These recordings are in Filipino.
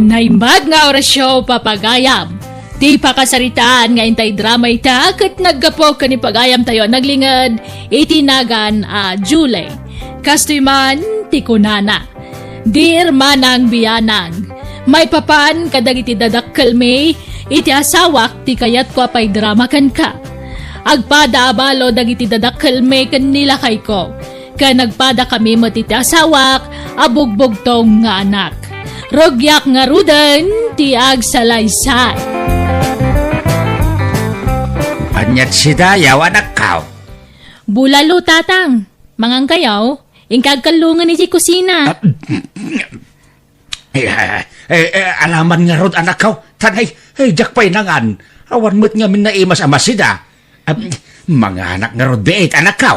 Naimbag nga orasyo papagayam. Di pa kasaritaan nga intay drama ita kat naggapo ka ni pagayam tayo naglingad itinagan a July. Kastoy man ti kunana. Dear manang biyanang, may papan kadag iti dadakkel me iti asawak ti kayat ko apay drama kan ka. Agpada abalo dag iti dadakkel me kan nila kay ko. Ka nagpada kami mo iti asawak abugbog tong nga anak. Rogyak nga rudan ti agsalaysay. Anyat si Dayaw, anak ka. Bulalo, tatang. Mangang kayaw, ingkagkalungan ni si kusina. Alaman nga rod, anak ka. Tanay, jak pa'y nangan. Awan mo't nga min na imas amasida. Mga anak nga rod, beet, anak ka.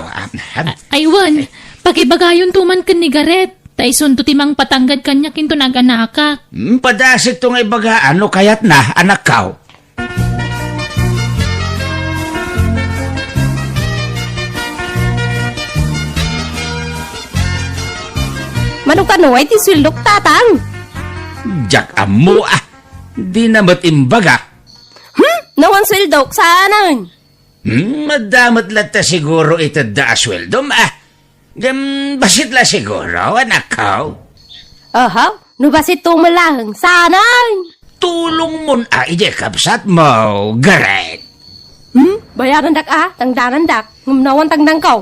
Aywan, pagibagayon tuman kan ni Garet. Taison to timang patanggad kanya kinto naganaka. Padasik to nga ibaga, ano kayat na, anak ka. Manong kanuay ti swildok, tatang. Jak amo di na matimbaga. Nawan swildok, saanan? Madamat lata siguro ito da asweldom basit la siguro, anak ka. Aha, nubasit tumalang, saanan? Tulong mo ije kapsat mo, Garet. Bayaran dak tangdanan dak, ngumnawan tangdang kaw.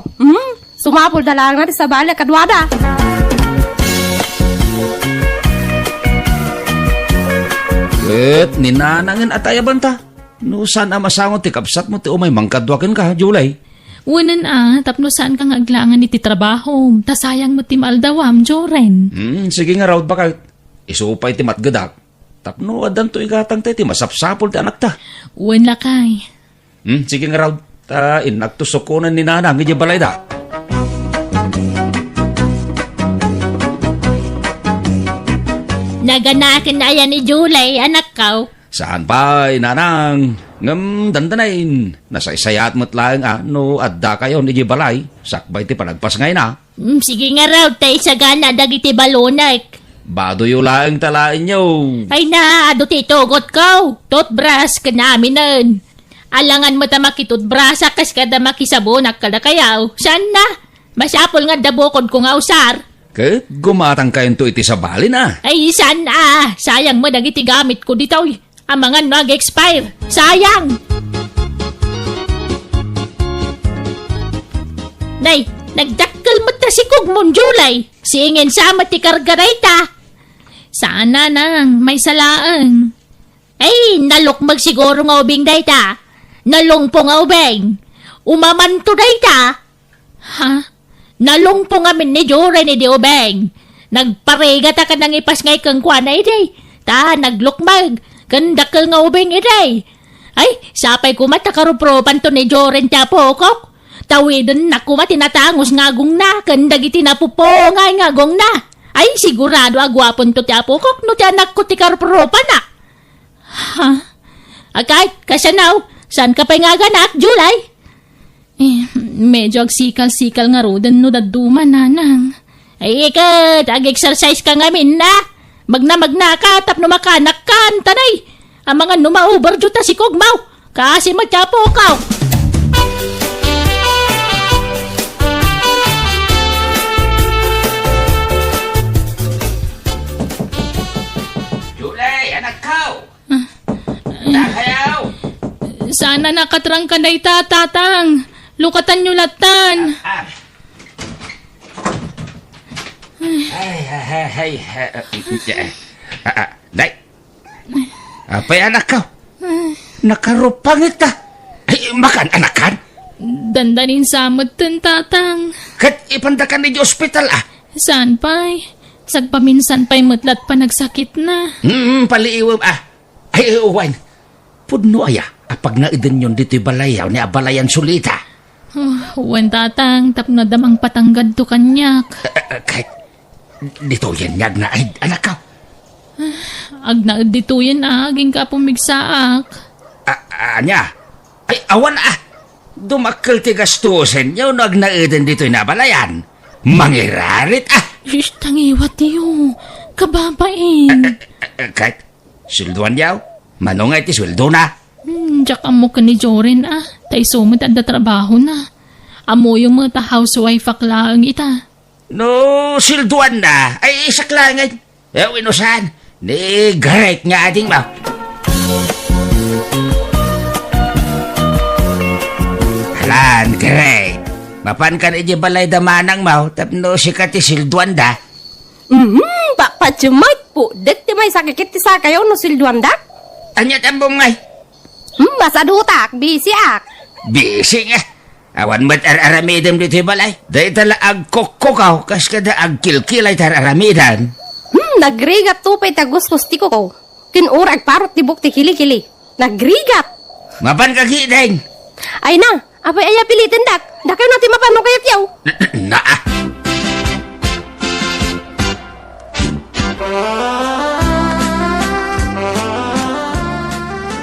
Sumapol dalang natin sa bala kadwada. Ninanangin at ayaban ta. No, saan amasangon ti kapsat mo ti umay mangkadwakin ka, Julay. Unan tapno saan kang aglangan iti trabaho. Tasayang mo ti maaldawam, Joren. Sige nga raud baka isupay ti matgadak. Tapno adan to igatang ti masapsapol ti anak ta. Uwan lakay. Sige nga raud. Ta inagtusukunan ni nanang iti balay da. Naganakin na yan ni July, anak ka. Saan pa, nanang? Ngam dandanain. Nasaysayat mo't lang no adda kayo ni balay. Sakbay ti panagpas ngay na. Sige nga raw, tay sagana dagiti balonak. Bado yu lang talain nyo. Ay na, ado ti tugot ko. Toothbrush ka namin nun. Alangan mo ta makitoothbrush kas kada makisabonak kada kayaw. Saan na? Masapol nga dabokod ko nga usar. Ket gumatang kayon to iti sa balin Ay, saan sayang mo dagiti gamit ko dito. Ang mga nag-expire. Sayang! Nay, nagdakkel mo ta si Kugmon July. Singin sa mati kargarayta. Sana nang may salaan. Ay, nalukmag siguro nga ubing dayta. Nalungpo nga ubing. Umamanto dayta. Ha? Nalungpo nga min ni Joren ni Diobeng. Nagparega ta ka nang ipas ngay kang kwana iday. Ta, naglukmag. Kandakal nga ubeng iday. Ay, sapay kumata karupropan to ni Joren ta pokok. Tawidon na kuma tinatangos ngagong na. Kandag iti napupo nga ngagong na. Ay, sigurado agwapon to ti pokok no ti anak ko ti karupropan na. Ha? Akay, kasanaw. Saan ka pa nga ganak, July? Medyo agsikal-sikal nga rodan no daduman, nanang. Ay, ikat, ag-exercise ka nga min na. Magna ka, tapno makanak ka, tanay. Ang mga numa-overdo ta si Kugmaw. Kasi magkapo ka. Julay, anak ka. Nakayaw. Sana nakatrang ka na tatang. Lukatan nyo latan. Day. Apay anak ka. Nakarupangit ka. Ay, makan anakan. Dandanin samot ten tatang. Kat ipandakan ni ospital Saan pa'y? Sagpaminsan pa'y mutlat pa nagsakit na. Paliiwam Ay, uwan. Pudno apag na idin yun dito'y balayaw ni abalayan sulita. Uwan tatang, tapno damang patanggad to kanyak. Kahit dito yan yag na ay anak ka. Agnaad dito yan aging ka pumigsaak. Anya? Ay, awan Dumakkel ti gastusin nyo no agnaidin dito'y nabalayan. Mangirarit Tangiwat tiyo. kababain. Kahit, silduan yaw. Manong ti sweldo na. Diyak amo ka ni Joren Tay sumit at trabaho na. Amo yung mga housewife aklaang ita. No, silduan na. Ay, isaklangan. Inusan. Ni great nga ating mo. Halan, great. Mapan ka na balay damanang mo. Tapno si ka ti silduan da. Papacumay po. Dati may sakit ti sa kayo no silduan dak. Anya tambong ngay. Masadutak, busy ak. Busy nga. Awan mo't aramidam dito balay. Dahil tala ag kokokaw. Kas kada ag kilkilay tar aramidan. Nagrigat tupay taguskus ti ko. Kinurag parot ti buk ti kili-kili. Nagrigat. Mapan ka gideng. Ay na, apay aya pilitin dak. Dakaw natin mapano kayat yaw. Naa.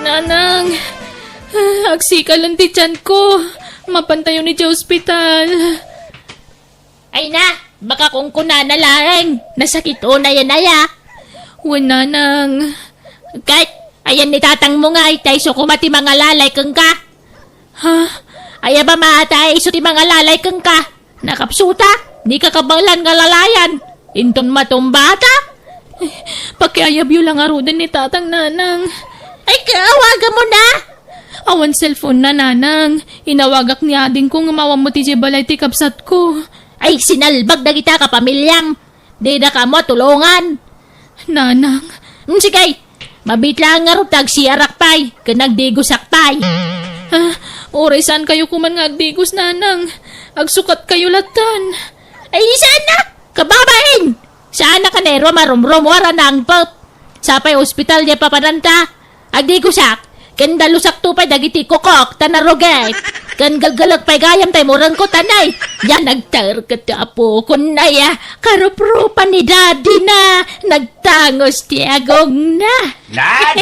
Nanang, agsika lang ti tiyan ko. Mapantayo ni sa ospital. Ay na, baka kung kuna na lang. Nasakit o na yan aya. Wala nang. Kahit, ayan ni tatang mo nga itay so kumati mga lalay kang ka. Ha? Aya ba maatay so ti mga lalay kang ka? Nakapsuta? Di ka kabalan nga lalayan. Inton matumbata? Pakiayab yun lang arudan ni tatang nanang. Ay, kaawaga mo na! Awan cellphone na, nanang. Inawagak ni ading kong umawang mo ti balay ti kapsat ko. Ay, sinalbag na kita kapamilyam. Di na ka mo tulungan. Nanang. Sikay, mabitla nga rutag si Arakpay. Kanagdigos akpay. Oresan kayo kuman nga agdigos, nanang. Agsukat kayo latan. Ay, sana! Kababain! Sana ka nero marumrum wara ng pop. Sapay ospital niya papananta. Agdigosak. Kan dalusak tupay dagiti kokok, tanarogay. Kan galgalak pay gayam tay morang ko tanay. Yan nagtar katapo kunaya. Karuprupan ni daddy na. Nagtangos ti agong na. Nan!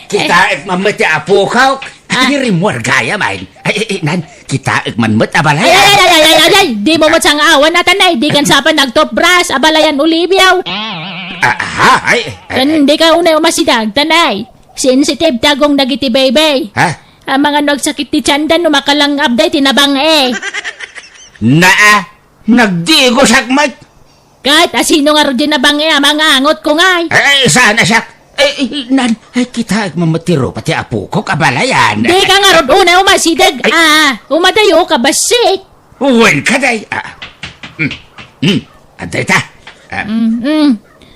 Kita mamati apo ka. Diri mo gaya man. Ay, nan, kita manmat abalay. Ay, di mo matsang awan na tanay. Di kan sapa nagtop brass, abalayan ulibiyaw. Ay. Kan di ka unay umasidag, tanay. Sensitive dagong dagiti baby. Ha? Ang mga nagsakit ti tiyandan numakalang abday tinabang Naa, nagdigo sakmat. Kahit asino nga rin nabang mga angot ko nga. Ay, sana siya. Ay, nan, ay kita mamatiro pati apo ko kabalayan. Di ka nga rin unay umasidag. Umadayo ka basik. Uwan ka day. Aday ta.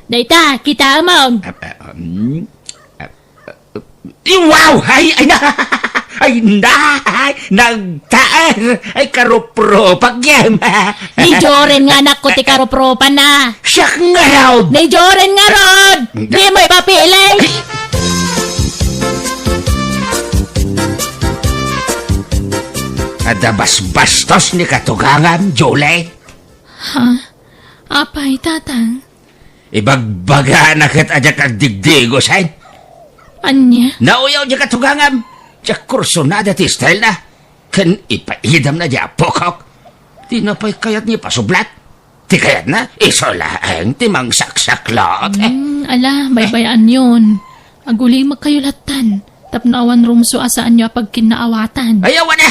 Dayta, kita amon. Wow! Ay na! Ay na! Nagtaar! Ay karupro pagyam! Ni Joren nga anak ko ti karopropa na. Siyak nga raw! Ni Joren nga ron! Di mo ipapili! Adabas-bastos ni katugangan, Jole. Ha? Apay, tatang? Ibagbaga na kat ajak agdigdigo sain. Anya? Nauyaw di katugangan. Diyak kurso na dati style na. Kan ipaidam na di apokok. Di na pa'y kayat niya pasublat. Di kayat na isolaang timang saksaklot. Ala, baybayaan yun. Aguling magkayulatan. Tapnaawan rumso asaan niyo pag kinaawatan. Ayaw na!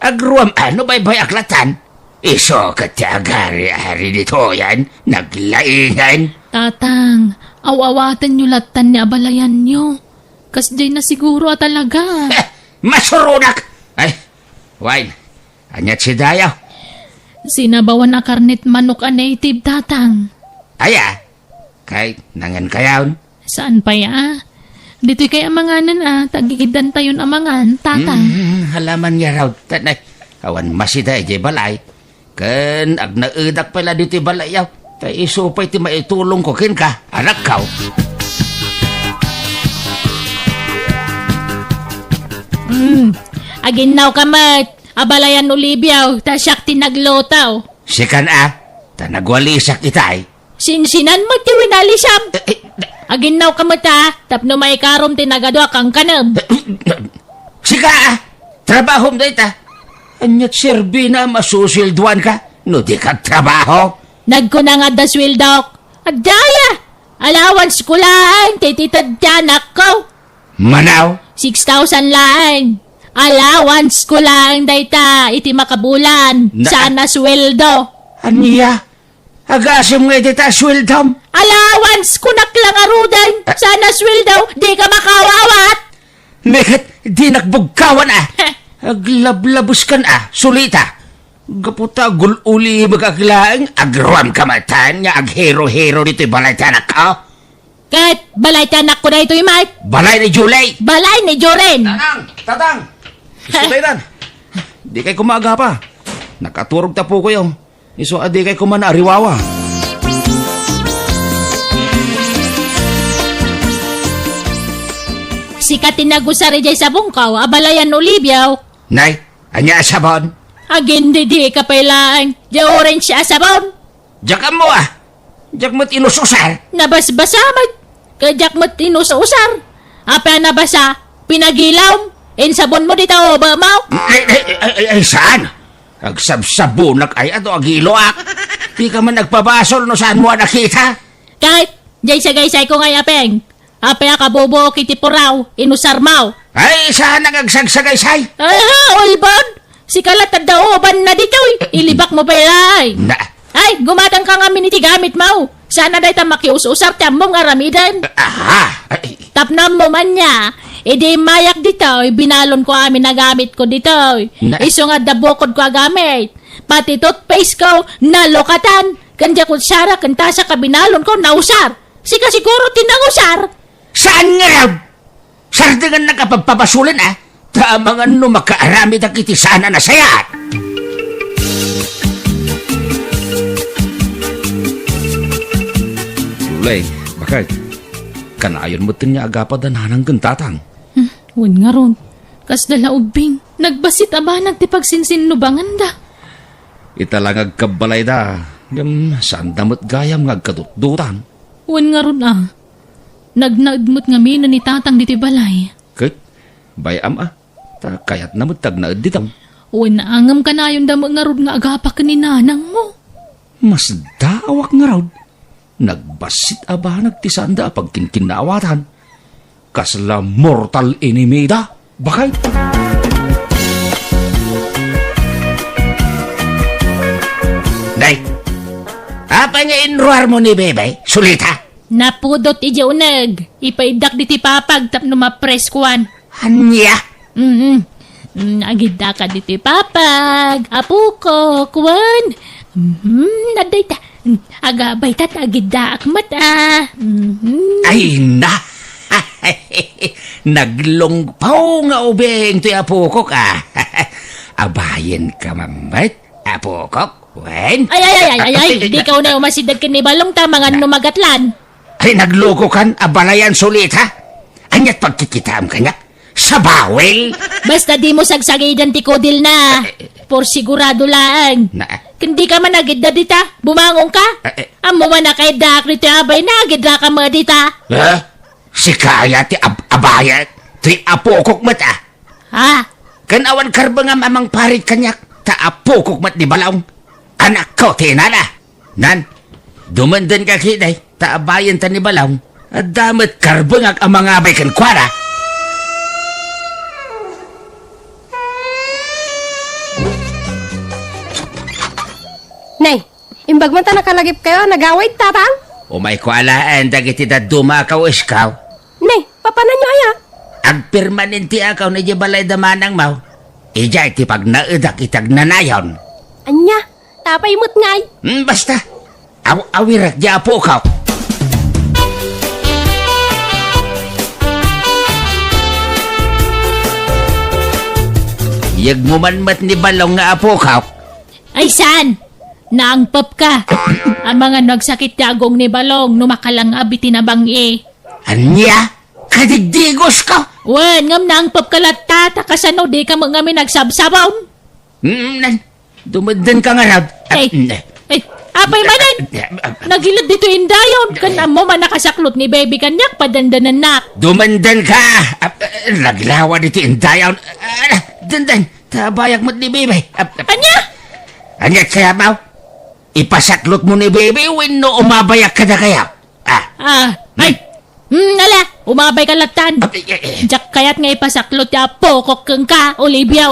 Agruam ano bay aklatan? Iso kati agari-ari dito yan. Naglaingan. Tatang, awawatan niyo latan ni abalayan niyo. Kasday na siguro talaga. Masurunak! Ay, wine. Anyat si Dayaw. Sinabawan na karnit manok a native, tatang. Aya, kay nangan kayaw. Saan pa ya? Dito'y kay amanganan tagigidan tayon amangan, tatang. Halaman niya raw. Tanay, awan masida ije balay. Kan agnaudak pala dito balay yaw. Kay isupay ti maitulong ko kin ka, anak kaw. Aginaw ka mat. Abalayan Olibiaw, ta siyak tinaglotaw. Sikan tanagwalisak itay. Sinsinan mo ti winalisam. Aginaw ka mata, tapno may karom tinagadwa kang kanam. Sika trabahom da ita. Anyat serbi na masusilduan ka, no di ka trabaho. Nagko na nga daswil dok. Adaya! Allowance ko lang, tititad tiyanak ko. Manaw? 6,000 lang. Allowance ko lang, dayta, iti makabulan. Sana sweldo. Aniya? Agasam nga dita sweldom? Allowance ko naklang arudan. Sana sweldo, di ka makawawat. Mekit, di nagbugkawan Aglablabos kan sulita. Gaputa gululi magaklaang agruam kamatan nga aghero-hero dito'y balay tanak ka. Kat, balay tiyanak ko na ito, Mike. Balay ni Julay. Balay ni Joren. Tatang! Gusto tayo dan. Di kay kumaga pa. Nakaturog ta po ko yung. Iso adi kay kumana ariwawa. Sikat tinagusari jay sa bungkaw, abalayan Oliviaw. Nay, anya sabon. Agin di ka pailaan. Di orange asabon. Diyak mo Diyak mo't inususal. Nabasbasamad. Kajak mo't inususar. Apa nabasa, pinagilaw. Sabon mo dito, ba mau? Ay, saan? Agsabsabunak ay ato agiloak. Di ka man nagpabasol no saan mo nakita? Kahit, jay sa gaysay ko ngay apeng. Apea ka bobo kiti puraw, inusar mau. Ay, saan nagagsagsagasay? Olbon! Si kalat at daoban na dito, ilibak mo pa ilay. Ay, gumatang ka nga miniti gamit mau. Sana dahi ta makius-usar tiyam mong aramidan. Aha! Ay, Tapnam mo man niya. Di mayak dito, binalon ko amin na gamit ko dito. Iso nga dabokod ko gamit. Pati toothpaste ko, nalokatan. Kanya ko sara, kanta sa kabinalon ko, nausar. Sika siguro tinangusar. saan nga raw? Sardangan nakapagpapasulan Tamangan no makaaramid ang kiti sana na sayat. Ulay, bakit? Kanayon mo tin niya agapad na hanang tatang. Wan nga ron. Kas dala ubing. Nagbasit aba nagtipagsinsin nubangan da. Italang agkabalay da. Saan damot gayam nga agkadutdutan. Wan nga ron Nagnaudmot nga mina ni tatang diti balay. Kit, bayam kayat namot tagnaad ditang. Wan naangam ka na yung damo nga ron nga agapak ni nanang mo. Mas daawak nga raw. Nagbasit aba nagtisanda pagkinkinawatan. Kasla mortal enemy da. Bakit? Day, apa nga inruar mo ni Bebe? Sulita? Napudot ija unag. Ipaidak diti papag tapno mapres kuan. Anya? Agida ka diti papag. Apo ko, kuan. Naday ta. Agabay ta agida akmat Ay na! Naglongpaw nga ubeng to apukok Abayin ka mambat, apukok, wen? Ay, di ka na umasidag kinibalong tamangan numagatlan. Ay nagloko kan, abalayan sulit Anyat pagkikitam kanya, sa bawel? Basta di mo sagsagidan ti kodil na. Por sigurado lang. Hindi ka man nagidda dita, bumangong ka. Amo man na kay dak rito abay nagidda ka mo dita. Si kaya ti abayat, ti apukok mata. Kanawan karba nga mamang parit kanyak, ta apukok mat di balawng. Anak ko, tinala. Nan, dumandan ka kiday, ta abayan ta ni balawng. At damat karba nga ang mga abay kan kwara. Nay, imbag man ta nakalagip kayo, nagaway tatang? Umay ko alaan, dagiti da dumakaw iskaw. Nay, papanan nyo aya? Ang permanente akaw na di balay damanang mau. Ija iti pag naudak itag nanayon. Anya, tapay mo't ngay. Basta, awirak di apo kaw. Yag mo man mat ni balong nga apo kaw. Ay san? Naangpap ka. Ang mga nagsakit tagong ni Balong numakalang abi tinabang Anya? Kadigdigos ka? Wan, ngam naangpap ka latata kasano di ka mga nagsabsabaw. Dumadan ka nga rab. Apay manan. Nagilad dito indayon. Kan mo man nakasaklot ni baby kanyak padandanan nak. Dumandan ka. Naglawa dito indayon. Dandan, tabayak mo't ni bebe. Anya? Anya kaya mau? Ipasaklot mo ni bebe when no umabayak ka na kaya? Ay! Ala! Umabay ka latan! Abay, Jak kayat nga ipasaklot ya pokok keng ka, Olivia.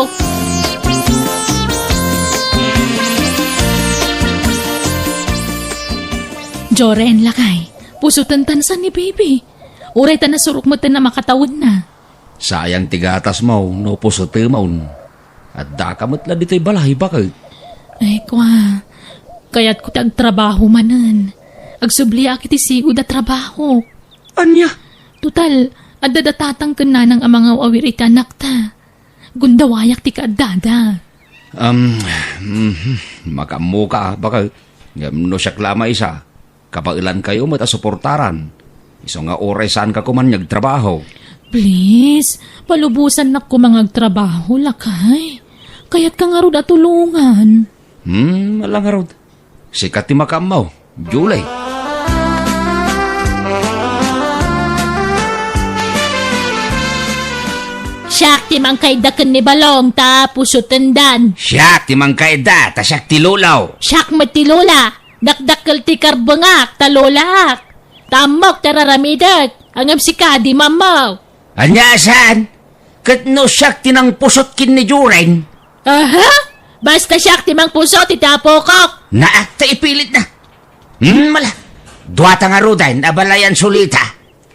Joren lakay, pusutan tansan ni baby. Uray ta na surok mo na makatawid na. sayang tigatas mo, no po sa timaon. At dakamot la dito'y balay, bakit? Ay kwa, kayat ko trabaho manan. Agsubliya kiti sigud na trabaho. Anya? Tutal, adadatatang ka na ng amang awirita anak ta. Gundawayak ti ka adada. Makamuka, bakit? No siya klama isa. Kapailan kayo matasuportaran. Iso nga oras saan ka kuman nagtrabaho. Please, palubusan na ko mga trabaho lakay. Kaya't ka nga rod at tulungan. Malang rod. Sikat ti makamaw. July. Siyak ti mang kaidakan ni Balong tapos utendan. Siya, ti mangkaida, tasyak ti lulaw. Siyak matilula. Dakdakkel ti karbangak talolak. Tamok tararamidak. Angam si Kadi mamaw. Anya saan? Kat no siyak tinang pusot kin ni Juren. Aha? Basta siyak ti mang puso ti tapokok. Naakta ipilit na. Mala. Duwata nga rodan, abalayan sulita.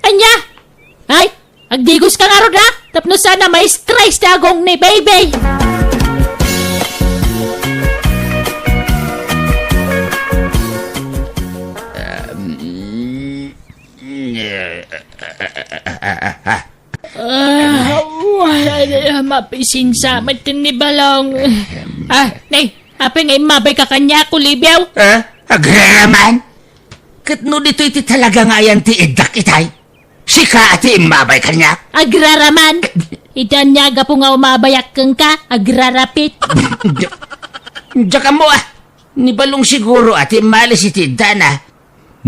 Anya? Ay, agdigos ka nga ron ha? Tapno sana may stress na agong ni baby. Wala na mapising sa matin ni Balong. Nay, apa ngay mabay ka kanya ko, Libiaw? Agraraman? Kat no dito iti talaga nga yan ti idak itay. Sika ati imabay kanya. Agraraman. Itanyaga po nga umabayak kang ka, agrarapit. Diyan ka mo Ni balong siguro ati malis iti dana.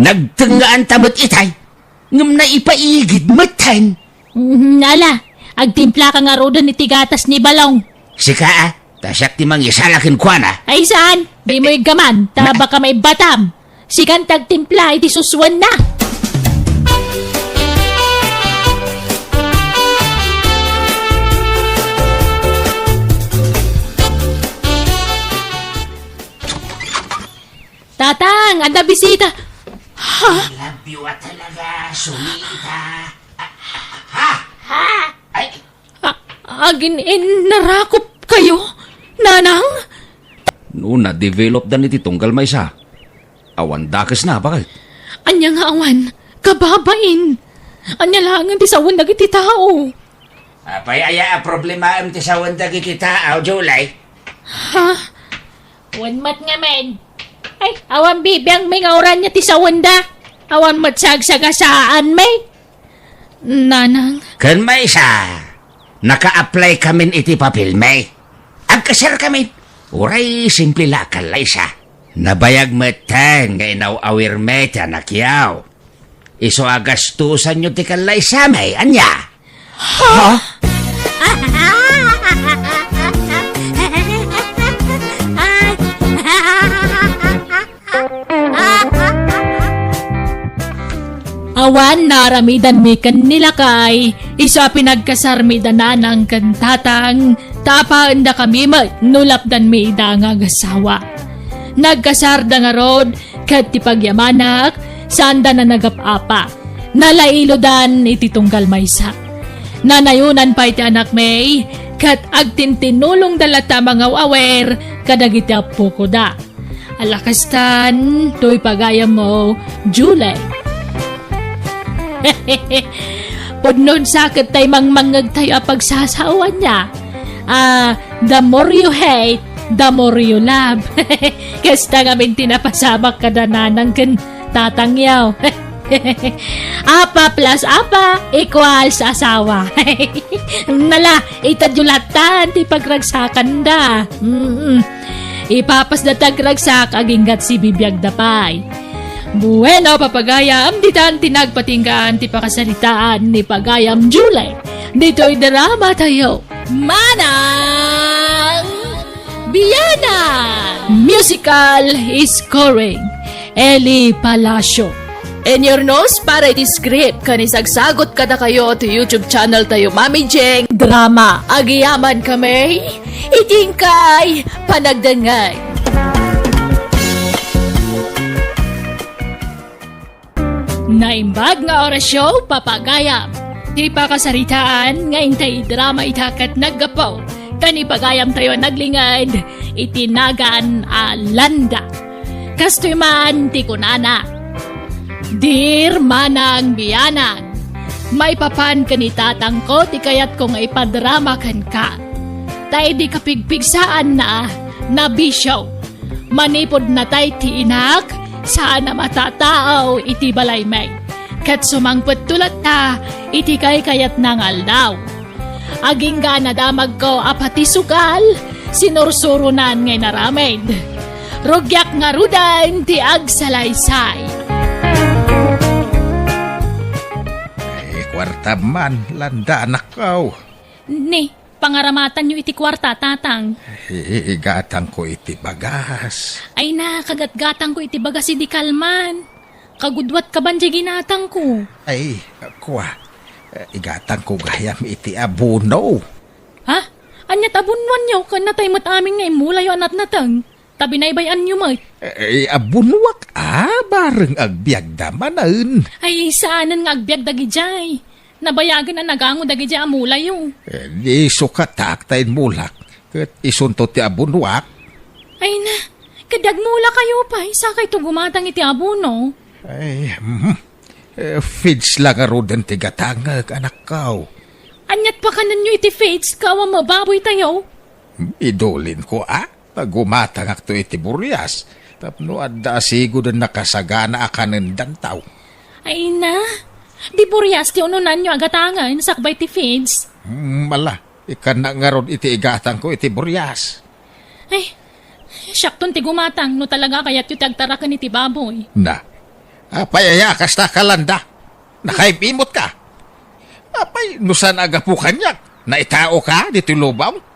Nagtenggaan tamot itay. Ngam na ipaigid matan. Nala, agtimpla ka nga rodan ni tigatas ni Balong. Sika tasyak ti mang isalakin kwa na. Ay saan? Di mo gaman, taba ka may batam. Sikan tagtimpla, iti suswan na. Tatang, anda bisita. Love you talaga, sulita. Ay, Agin narakop kayo, nanang? no na-develop dan iti tunggal may isa. Awan dakas na, bakit? Anya nga awan, kababain. Anya langan ti sawan dagiti tao. Payaya problema am ti sawan dagi kita, July. Ha? Wanmat nga men. Ay, awan bibiyang may ngauran niya ti sawanda. Awan matsagsagasaan may. Nanang, Kan may isa, naka-apply kamin iti papel may. Agkasar kami. Uray, simple lakal la isa. Nabayag matan nga inaw-awir may ti anakyaw. Iso agastusan nyo ti kalay sa may, anya. awan naramidan mi kan nila kay isa pinagkasarmidan na ng kantatang tapaan da kami nulapdan mi da nga gasawa. Nagkasarda nga rod kat ti pagyamanak sanda na nagapapa. Nalailodan iti tunggal maysa. Nanayunan pa iti anak may kat agtintinulong dalata mga awer kadagiti apo ko da. Alakastan, to'y pagayam mo, July. Pudnon sakit tay mangmangag tayo pagsasawan niya. The more you hate, the more you love. Kasta kami tinapasamak kadananang kan tatangyaw. Apa plus apa equals asawa. Nala, itadyulatan ti pagragsakan da. Ipapas na tagragsak aginggat si bibiyag dapay. Bueno, papagayam, ditan tinagpatinggaan ti pakasalitaan ni Pagayam July. Dito'y drama tayo. Manang Biyana! Musical scoring, Eli Palacio. In your nose para iti script kanisagsagot kada kayo to YouTube channel tayo Mami Jeng Drama. Agiyaman kami itingkay panagdangay. Naimbag nga orasyo, papagayam. Di pa kasaritaan, ngayon tayo drama itakat naggapaw. Kani pagayam tayo naglingad, itinagan alanda. Kastoy man ti kunana. Dear manang biyanan, may papan kanitatang ko, ti kayat kong ipadrama kan ka. Tay di kapigpigsaan na bisyo. Manipod na tay ti inak, saan na matataaw iti balay may. Kat sumangpot tulat ta, iti kay kayat ng aldaw. Aging ga nadamag ko apati sukal, sinursurunan ngay naramed. Rugyak nga rudan ti agsalaysay. Kwarta man, landa anak ko. Ni, pangaramatan nyo iti kwarta, tatang. Igatang ko iti bagas. Ay na, kagatgatang ko iti baga si di kalman. Kagudwat ka ban ginatang ko. Ay, kwa. Igatang ko gayam iti abuno. Ha? Anyat abunwan nyo, kanatay mat aming nga imula yung anat natang. Tabi na ibayan nyo mat. Abunwak bareng agbiag damanan. Ay, saanan nga agbyag dagi jay. Nabayagan na nagango dagi jay amula yung. Di sukatak tayo mulak. Kat isunto ti abunwak. Ay na, kadagmula kayo pa. Isa kay to gumatang iti abuno. Ay, feeds lang arudan ti gatangag anak ko. Anyat pa kanan nyo iti fates, kawa mababoy tayo. Idolin ko Pagumatang akto iti buryas. Tapno adda sigo na nakasagana akanen dantaw. Ay na, di buryas ti ununan nyo agatangan, sakbay ti feeds. Mala, ikan na nga ron iti igatang ko iti buryas. Ay, syakton ti gumatang, no talaga kaya't yung tagtarakan iti baboy. Na, apayaya kasta kalanda. Nakaipimot ka. Apay, nusan aga po kanyak? Naitao ka dito lubaw?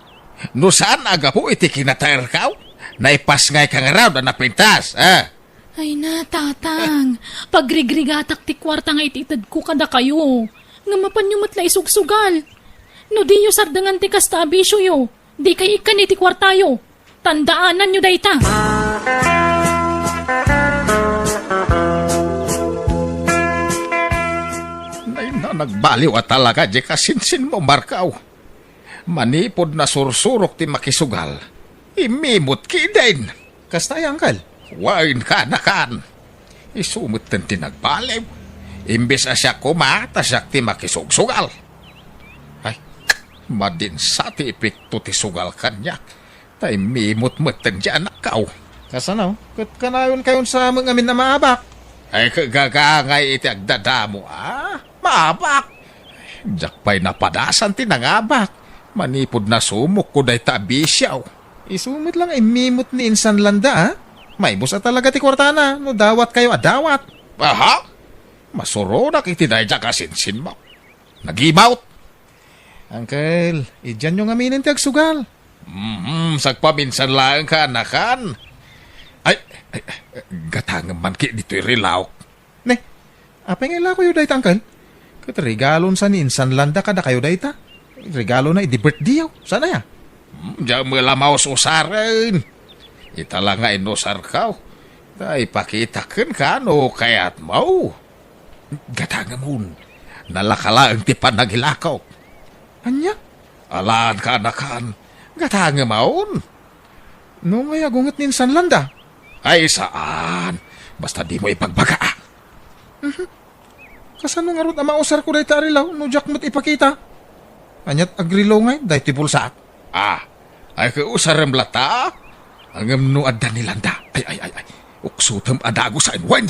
Nusan aga po iti kinatayar ka? Naipas ngay kang araw na napintas, Ay na, tatang. Pagrigrigatak ti kwarta nga ititad ko kada kayo. Nga mapanyumat na isugsugal. No di yu sardangan ti kastabisyo yo. Di kay ikan iti kwartayo. Tandaanan nyo dayta. Nay na nagbaliw at talaga di kasinsin mo markaw. Manipod na sursurok ti makisugal. Imimot kidain. Kastay, angkal. Wain ka na kan. Isumot ten tinagbaliw. Imbes asya kumata siya ti makisugsugal. Ay, madin sa ti ipikto ti sugal kanyak. Tay mimot-mot ten di anak kao. Kasanaw? Kat kanayon kayon sa mga amin na maabak. Ay, kagagangay iti agdadamo, maabak. Jakpay napadasan ti nangabak. Manipod na sumok ko day tabisyaw. Isumit lang imimot ni insan landa, May busa talaga ti kwartana. No dawat kayo adawat. Aha? Masuronak iti dayja kasinsin mo. Nag-ibaut. Uncle, idyan yung aminin ti agsugal. Sagpaminsan lang ka, anakan. Ay, gatangam man ki dito'y rilaok. Ne, apay nga ila ko yung dayta, uncle? Kat regalon sa ninsan landa kada kayo dayta. Regalo na idi birthday yaw. Sana ya? Diyan mo lamaos usarin. Itala nga inusar kaw. Ay pakitakin ka no kaya't mau. Gatangam hun. Nalakalaang ti panagilakaw. Anya? Alaan ka anakan. Gatangam maun. No may agungat ninsan landa. Ay saan? Basta di mo ipagbaga. Kasano nga ron mausar ko dahi tarilaw no jak mo't ipakita? Anyat agrilo ngay, dahi ti bulsa. Ay kausarem lata. Angam no adda nilanda. Ay. Uksutam adago sa inwen.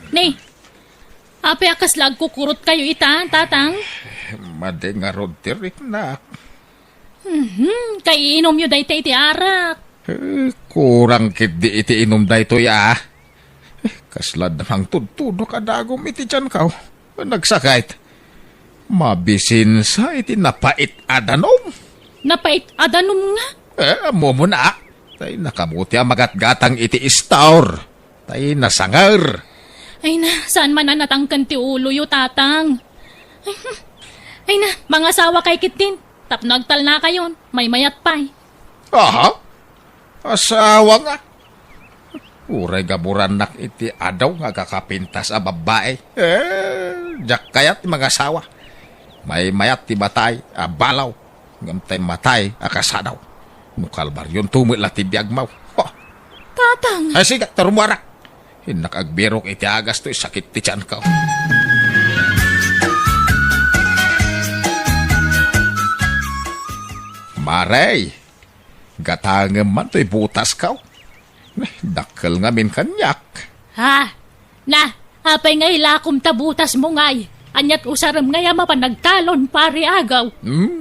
Nay, ape akas lag kukurot kayo ita, tatang? Made nga rod tirik na. Kay inom yu day iti arak. Kurang kit di iti inom da ito ya. Kaslad namang tudtudok adagom iti tiyan kaw. Nagsakait. Mabisin sa iti napait adanom. Napait adanom nga? Amo mo na. Tay nakabuti ang magatgatang iti istaur. Tay nasangar. Ay na, saan man na natangkan ti ulo yu, tatang? Ay na, mga asawa kay kitin. Tapnagtal na kayon, may mayat pa'y. Aha? Asawa nga. Uray gaburanak iti adaw nga kakapintas a babae. Jak kayat mga asawa. May mayat ti batay, a balaw. Ngamtay matay, a kasadaw. Nukal baryon tumit la ti biagmaw. Tatang, Ay sige, tarumwarak. Hinakagbirok iti agas to sakit ti tiyan ka. Maray, gatangem man to'y butas ka. Dakkel nga min kanyak. ha? Na, apay ngay lakom tabutas mo ngay. Anyat usaram ngay ama panagtalon pari agaw.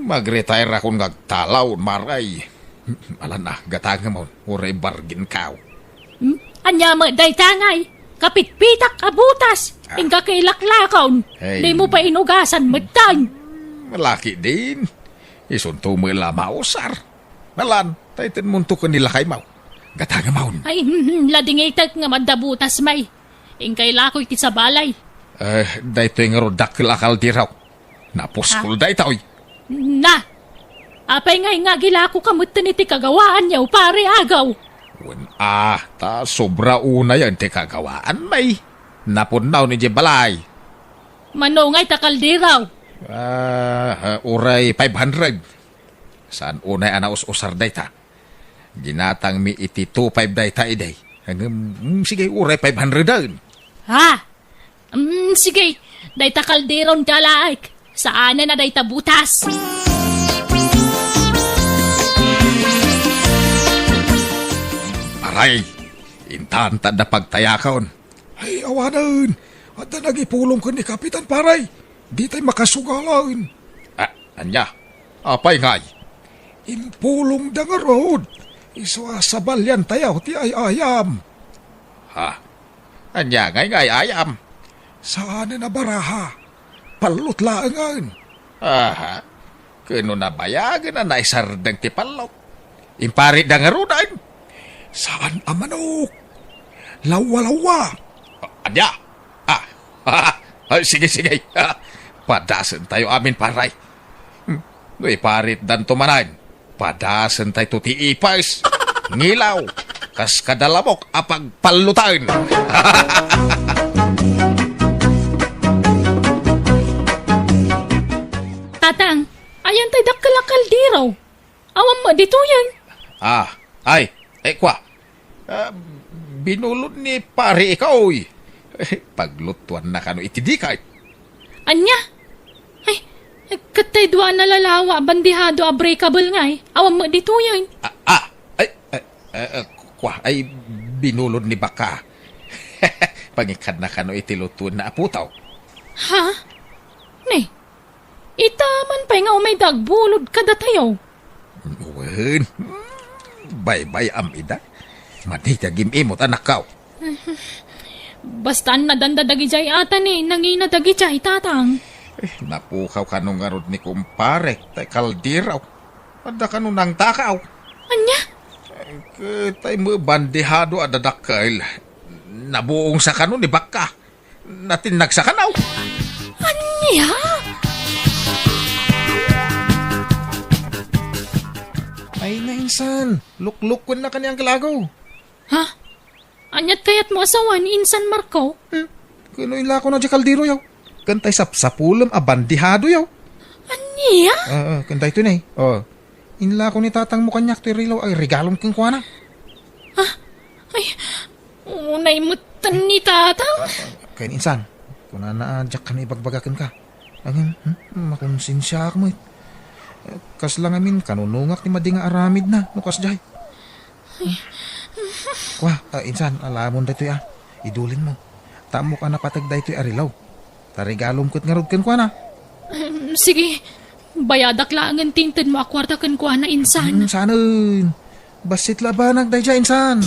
Mag-retire akong ngagtalaw, maray. Alam na, gatangem mo, uray bargin ka. Anya mo day tangay. Kapitpitak abutas. Ingka kay laklakaw. Hey. Di mo pa inugasan magtang. Malaki din. Isunto mo ila mausar. Nalan, taytin munto ko nila kay mau. Gatangem mo. Ay, ladingitag nga madabutas may. Ingkay lakoy ti sa balay. Dayto yung rodak lakal di raw. Napuskol dayto. Na, apay nga gila ko kamutan iti kagawaan niyaw pare agaw. Ta sobra una yan ti kagawaan may. Napunaw ni Jebalay. Manongay takaldiraw. Uray 500. Saan unay anaus-usar dayta? Ginatang mi iti 25 dayta iday. Sige, uray 500 din. Ha? Sige, day takaldiron kalaik. Saan na day tabutas? Aray, intanta na pagtayakaon. Ay, awanan. At na nagipulong ko ni Kapitan Paray. Di tayo makasugalan. Anya, apay ngay. Impulong da nga road. Iswa sa balyan tayo ti ay ayam. Ha? Anya ngay ayam. Saan na baraha? Palot laangan. Aha. Kuno na bayagan na naisardang ti palot. Impari da nga rodan. Saan ang manok? Lawa-lawa. Anya? Sige. Padasan tayo amin, paray. Doy parit dan tumanan. Padasan tayo tuti ipas. Ngilaw. Kas kadalamok apag palutan. Tatang, ayan tay dakkalakal diraw. Awam mo dito yan. Kwa. Binulod ni pare ikaw. Paglutuan na kano itidikay. Anya? Ay, katay dua na lalawa, bandihado a breakable nga eh. Awam mo dito yan. Kwa, ay binulod ni baka. Pangikad na kano itilutuan na aputaw. Ha? Ne, itaman pa nga umay dagbulod kada tayo. Wen, bye-bye amida. Manita gimimot anak kau. Basta nadandadagi jay atan eh, nangina dagi jay tatang. Napukaw kanong arod ni kumpare, tay kaldiraw. Ada kanong nang takaw. Anya? Tay mo bandihado adadakal. Nabuong sa kanon ni baka. Natinag sa kanaw. Anya? Ay nainsan, luklukon na kaniyang kalagaw. Ha? Anyat kayat mo asawan, insan Marco? Kuno ila ko na di kaldiro yaw. Kantay sapsapulam a bandihado yaw. Anya? Kantay to na eh. Inla ko ni tatang mo kanyak ti rilaw ay regalong kang kuwana. Ay, unay mutan ni tatang. Kain insan, kung na-adjak ka na ibagbagakan ka. Ang makonsinsya ka mo. Kas lang amin, kanunungak ni madinga aramid na, nukas jay. Wah, insan, alamon dito ya. Idulin mo. Tamo ka na patag dito arilaw. Tarigalom ko't nga rod kan kwa na. Sige, bayadak lang ang tintin mo akwarta kan kuha na insan. Sana, basit labanag dahi dyan, insan.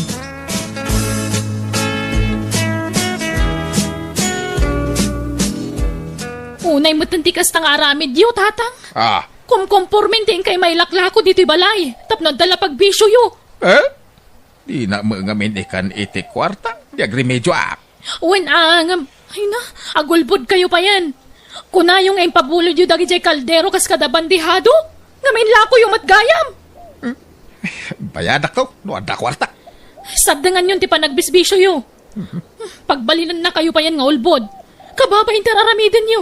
Unay mutan tikas tang aramid yu tatang. Kumkompormintin kay may laklako dito'y balay. Tapno dala pagbisyo yo. Di na mangamin ikan iti kwarta. Di agremedyo Wen ay na, agulbod kayo pa yan. Kunayong ay pabulod yung dagi jay kaldero kas kada bandihado. Ngamin lako yung matgayam. Bayadak ko, no ada kwarta. Sabdangan yun ti panagbisbisyo yo. Pagbalinan na kayo pa yan nga ulbod. Kababayin tararamidin nyo.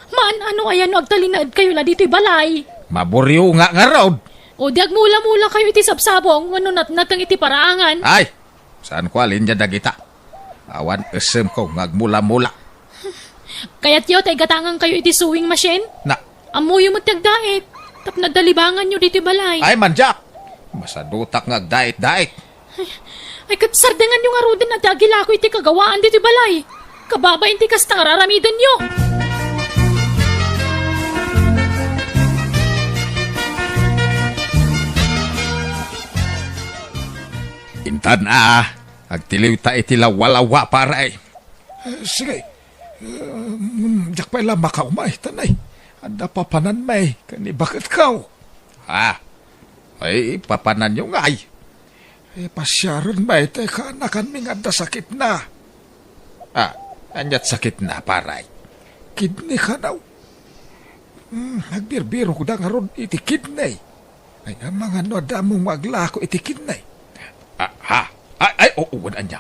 Maan ano ayan no agtalinaad kayo la dito'y balay. Maburyo nga road. O di agmula-mula kayo iti sabsabong ano natang iti paraangan. Ay, saan ko alin dyan dagita? Awan esem ko ngagmula-mula. Kaya't yo tay gatangan kayo iti sewing machine. Na, Amuyo mo tagdait. Tap nadalibangan nyo dito'y balay. ay manjak. Masadutak ngagdait-dait. Ay katsardangan nyo nga rodan na dagila ko iti kagawaan dito'y balay. Kababayin ti kastang raramidan nyo. Intan agtiliw ta iti lawalawa para sige. Jak pa ila makaumay, tanay. Anda papanan may, kani bakit kaw? Ay, papanan yung ay. Pasyaron may, teka anakan ming anda sakit na. Anyat sakit na, paray. Kidney ka daw. Nagbirbiro ko da nga ron iti kidney. Ay, ang mga noda mong maglako iti kidney. Oo, anya.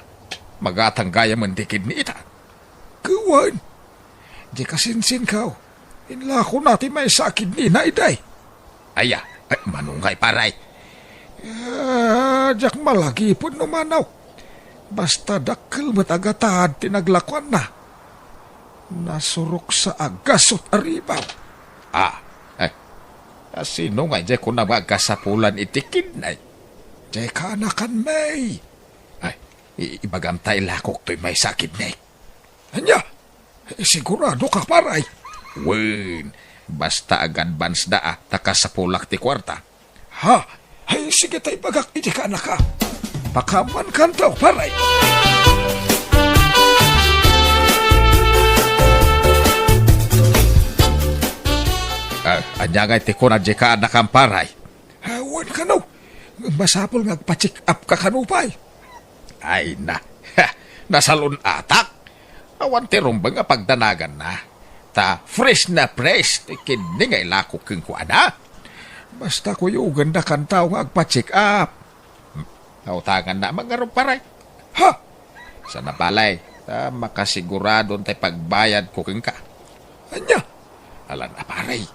Magatanggaya man di kidney ita. Kawan. Di kasinsin ka. Inlako natin may sakit ni na iday. Ay, manungay paray. Jak malagi po numanaw. Basta dakkel matagatahan tinaglakuan na. Nasurok sa agasot aribaw. Sino nga di ko nabagas sa pulan itikin ay? Di ka anakan may. Ibagam tayo lakok to'y may sakit na eh. Anya, sigurado ka paray. Wen, basta advance da takas sa pulak ti kwarta. Ay sige tayo bagak iti ka na ka. Pakaman kantaw paray. Anya nga iti ko na di ka na kang paray. Wan ka no. Masapol ngagpa-check up ka kanupay. Ay na, nasalun atak. Awan tirong nga pagdanagan na. Ta fresh na fresh, kini nga ilako keng kuana. Basta ko yung ganda kantaw nga agpa-check up. Nautangan na mga paray. Sa nabalay, ta makasigurado tayo pagbayad ko keng ka. Anya, alam na paray.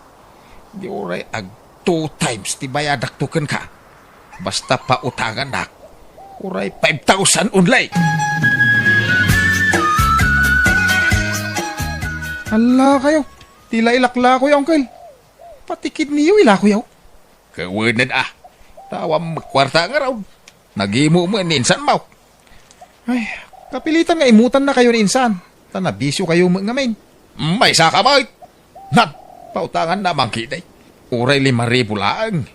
Di oray ag 2 times ti bayadak to keng ka. Basta pautangan na. Uray 5,000 unlay. Hala kayo. Tila ilakla ko yung uncle. Patikid niyo ilako yaw. Kawanan Tawam kwarta nga raw. Nagimo mo ninsan mo. Ay, kapilitan nga imutan na kayo ni insan. Tanabisyo kayo nga main. May saka mo. Pautangan na mangkitay. Uray 5,000 lang.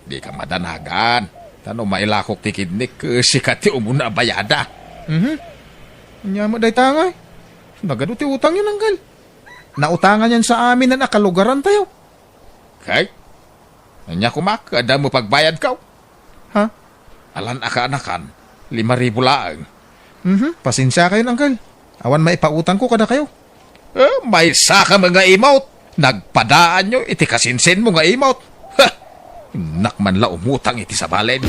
Di ka madanagan. Tano mailakok ti kidnik sikat ti umuna bayada. Anya mo day tangay. Nagado ti utang yun, uncle. Nautangan yan sa amin na nakalugaran tayo. Kay? Anya kumak, ada mo pagbayad ka. Ha? Alan aka-anakan, 5,000 lang. Pasensya kayo, uncle. Awan maipautang ko kada kayo. May saka mga imot. Nagpadaan nyo, iti kasinsin mo nga imot. Nakman la umutang iti sa balen.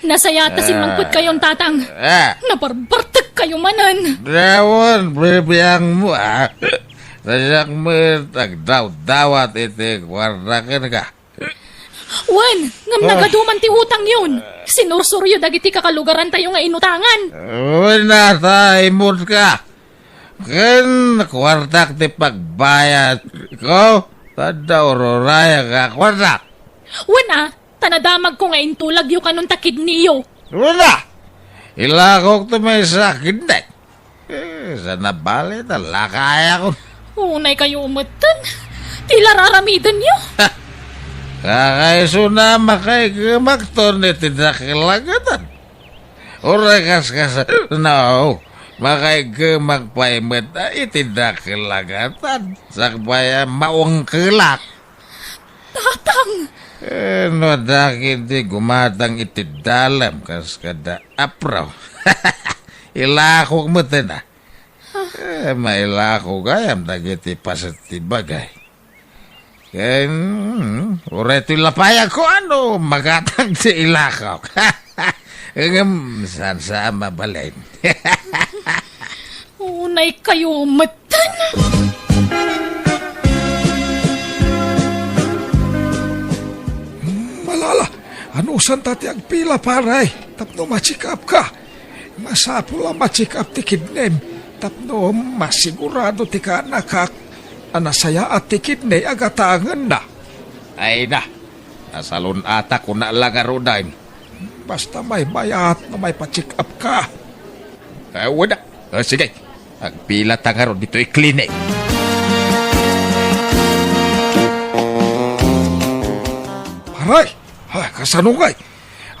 Nasayata si mangkot kayong tatang. Nabarbartag kayo manan. Dawon, bibiyang mo Rasak mo, tagdaw-dawat iti kwardakin ka. Wan, ngam nagaduman ti utang yun. Sinursuryo dagiti kakalugaran tayo nga inutangan. Wala taimod ka. Ken kwardak ti pagbayad ko. Tadaw roraya ka kwardak. Wan tanadamag ko nga intulag yung kanong takid niyo. Wala. Ilakok to may sakit na. Sa nabali talakaya ko. Unay kayo umatan. Tila raramidan niyo. Kakaiso na makay kumaktor ni tinakilagatan. Urakas ka no, makay kumagpaimat na itinakilagatan. Sakbaya maong kilak. Tatang! No, dahil di gumatang itidalam kas kada apraw. Ilakog mo na. Mailakog ayam dagiti pasati bagay. Kaya, ureto lapaya ko ano, magatang si ilakog. Saan sa mabalain. Unay kayo matan. Malala, ano saan tati ang pila paray? Tapno machikap ka. Masapula machikap ti kidnem. Tapno masigurado ti ka nakak. Anasaya at ti kidney agatangan na. Ay na, nasalun ata ko na lang arudain. Basta may bayat na may pa-check up ka. Wala. Sige, agpila tangaro dito i-clinic. Aray, kasanungay.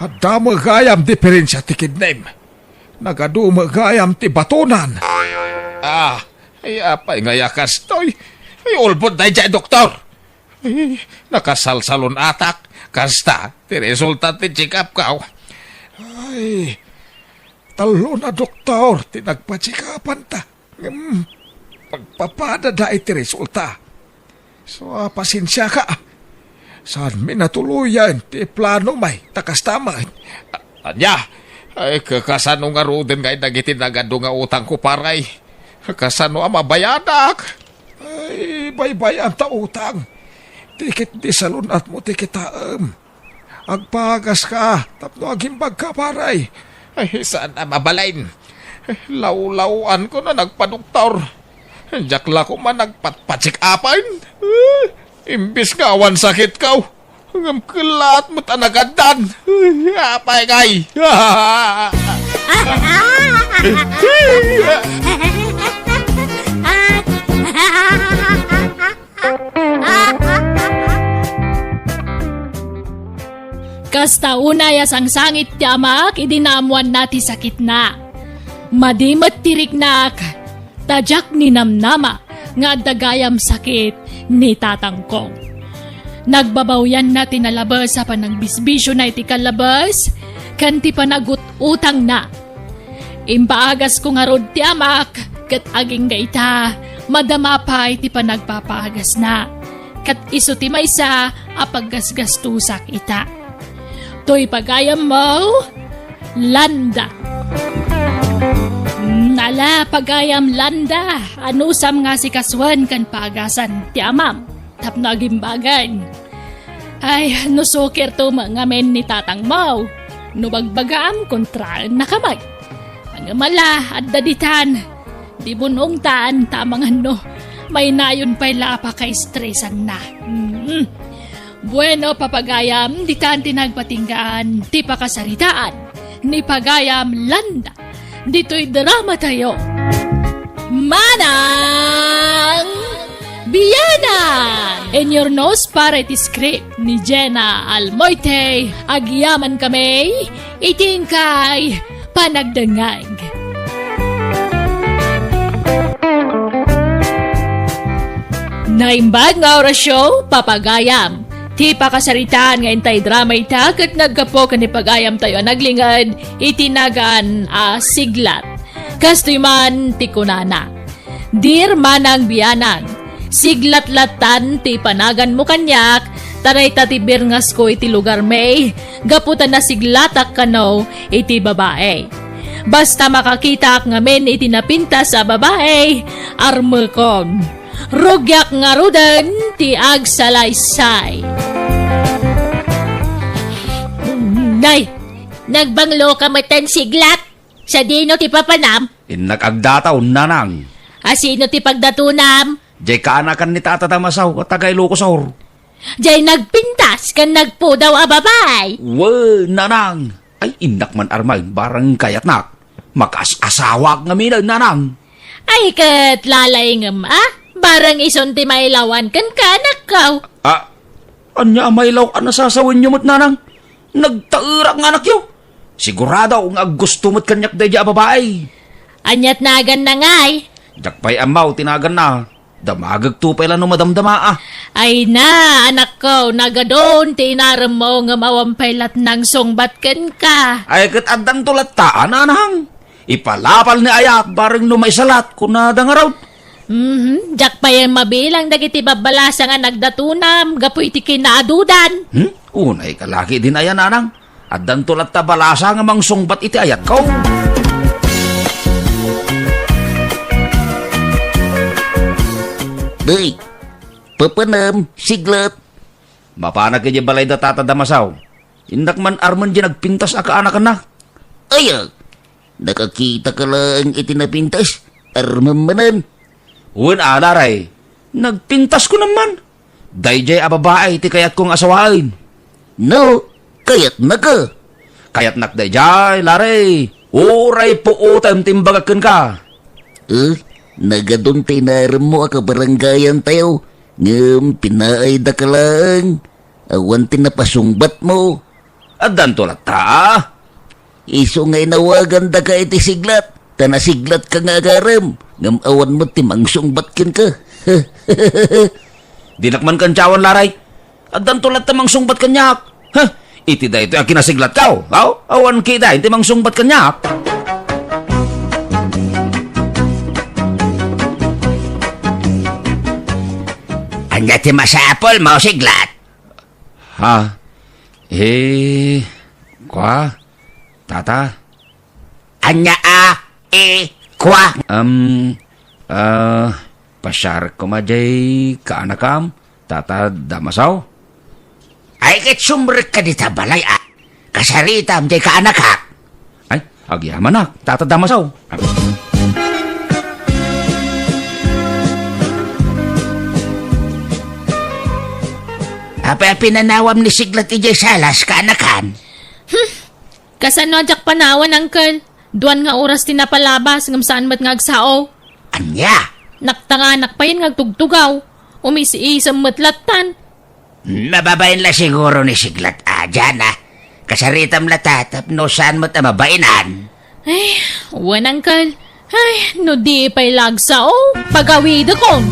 At damagayam diferensya ti kidnem. Nagadumagayam ti batunan. Ay apay nga yakas to'y. Ay ulbod na dyan, doktor. Ay, nakasalsalon atak. Kasta, ti resulta ti check up ka. Ay, talo na doktor, tinagpachikapan ta. Pagpapada da iti resulta. So, pasensya ka. Saan mi natuluyan, ti plano may, takas tamay. Anya, ay kakasano nga ruden nga dagiti nagado nga utang ko paray. Kakasano ang mabayadak. Ay, baybayan ta utang. Tikit di salunat mo tikitaam. Agpagas ka, tapno agimbag ka paray. Ay, saan na mabalain? Law-lawan ko na nagpadoktor. Jakla ko man nagpatpatsik-apain. Imbis nga awan sakit ka. Hanggang kilat mo tanagadan. Apay kay. Kasta unayas ang sangit ti amak, idinamuan nati sakit na. Madimat tiriknak, tajak ni namnama, nga dagayam sakit ni tatangkong. Nagbabawyan natin na labas sa panagbisbisyo na iti kalabas, kanti panagut utang na. Impaagas ko nga rod ti amak, kat aging gaita, madama pa iti panagpapaagas na. Kat iso ti maysa, apaggasgastusak ita. To'y pagayam mo, landa. Nala, pagayam landa. Anusam nga si kaswan kan pagasan ti amam. Tapno agimbagan. Ay, nusukir to mga men ni tatang mo. Nubagbagam kontraan na kamay. Ang mala at daditan. Di bunong taan tamang ano. May nayon pa'y lapa kay stresan na. Bueno, papagayam, di taan tinagpatinggaan, ti pakasaritaan, ni pagayam landa, dito'y drama tayo. Manang Biyanan! In your nose para iti script ni Jenna Almoite, agyaman kami, itingkay panagdangag. Naimbag nga orasyo, papagayam. Ti pakasaritaan nga intay drama ita kat nagkapo ka ni pagayam tayo naglingad itinagaan siglat. Kastoy man ti kunana. Dear Manang Biyanan, siglat-latan ti panagan mo kanyak, taray tatibir ngas ko iti lugar may, gaputan na siglatak kano iti babae. Basta makakita ak ngamen iti napinta sa babae, armukon. Rugyak nga rudan ti agsalaysay. Nay, nagbanglo ka matan siglat. Sa dino ti papanam? Inagagdataw nanang. Asino ti pagdatunam? Jay kaanakan ni tatatamasaw at tagay loko saur. Jay nagpintas kan nagpudaw a babay. Nanang. Ay inak man armay barang kayat nak. Makas-asawag nga mina nanang. Ay kat lalay ngam Barang ison ti mailawan kan kanak kaw. Anya amaylaw ka nasasawin niyo mo't nanang. Nagtaira nga anak yo. Sigurado nga gusto mo't kanyak daya babae. Anyat nagan na ngay. Jakpay amaw tinagan na. Damagag tupay lang no madamdama ah. Ay na, anak ko, nagadon, tinaram mo nga mawampaylat ng songbatken ka. Ay kat adan tulat taan anang. Ipalapal ni ayat bareng no may salat kunada nga raw. Jak pa yung mabilang dagiti babalasa nga nagdatunam, gapu iti kinaadudan. Unay kalaki din ayan anang. Adan tulat ta balasa nga mangsungbat iti ayat ko. Day, papanam, siglat. Mapanag kaya balay da tata damasaw. Indak man arman di nagpintas aka anak na. Ayaw, nakakita ka lang itinapintas. Armamanan. Uwan alaray. Nagpintas ko naman. Dayjay ababae ti kayat kong asawain. No, kaya't naka. Kayat nak dayjay, laray. Uray po utam timbagakan ka. Nagadon tinaram mo ka baranggayan tayo. Ngam, pinaay da ka lang. Awan tinapasungbat mo. Adan tulat ta. Iso ngay nawagan da ka iti siglat. Tanasiglat ka nga agaram. Ngam awan mo timangsungbat kin ka. Dinakman kan cawan laray. Adan tulat tamang sungbat kanyak. Iti da ito yung kinasiglat ka. Awan kita, hindi mang sungbat kanyak. Anya ti masapol mo siglat. Ha? Kwa? Tata? Anya kwa. Pasyar ko majay kaanakam, tata damasaw? Ay ket sumrek ka di tabalay Kasaritam di ka anak ha. Ay, agyaman na, tata damasaw. Apa pinanawam ni siglat ijay salas ka anakan. Kasano jak panawan, uncle? Duan nga oras tinapalabas, ngam saan mat ngagsao. Anya? Naktanganak pa yun ngagtugtugaw. Umisi-isam matlatan. Mababayin la siguro ni siglat dyan Kasaritam la tatap no saan mo tamabainan. Ay, uwan, uncle. Ay, no di pa'y lagsao. Pagawid akong.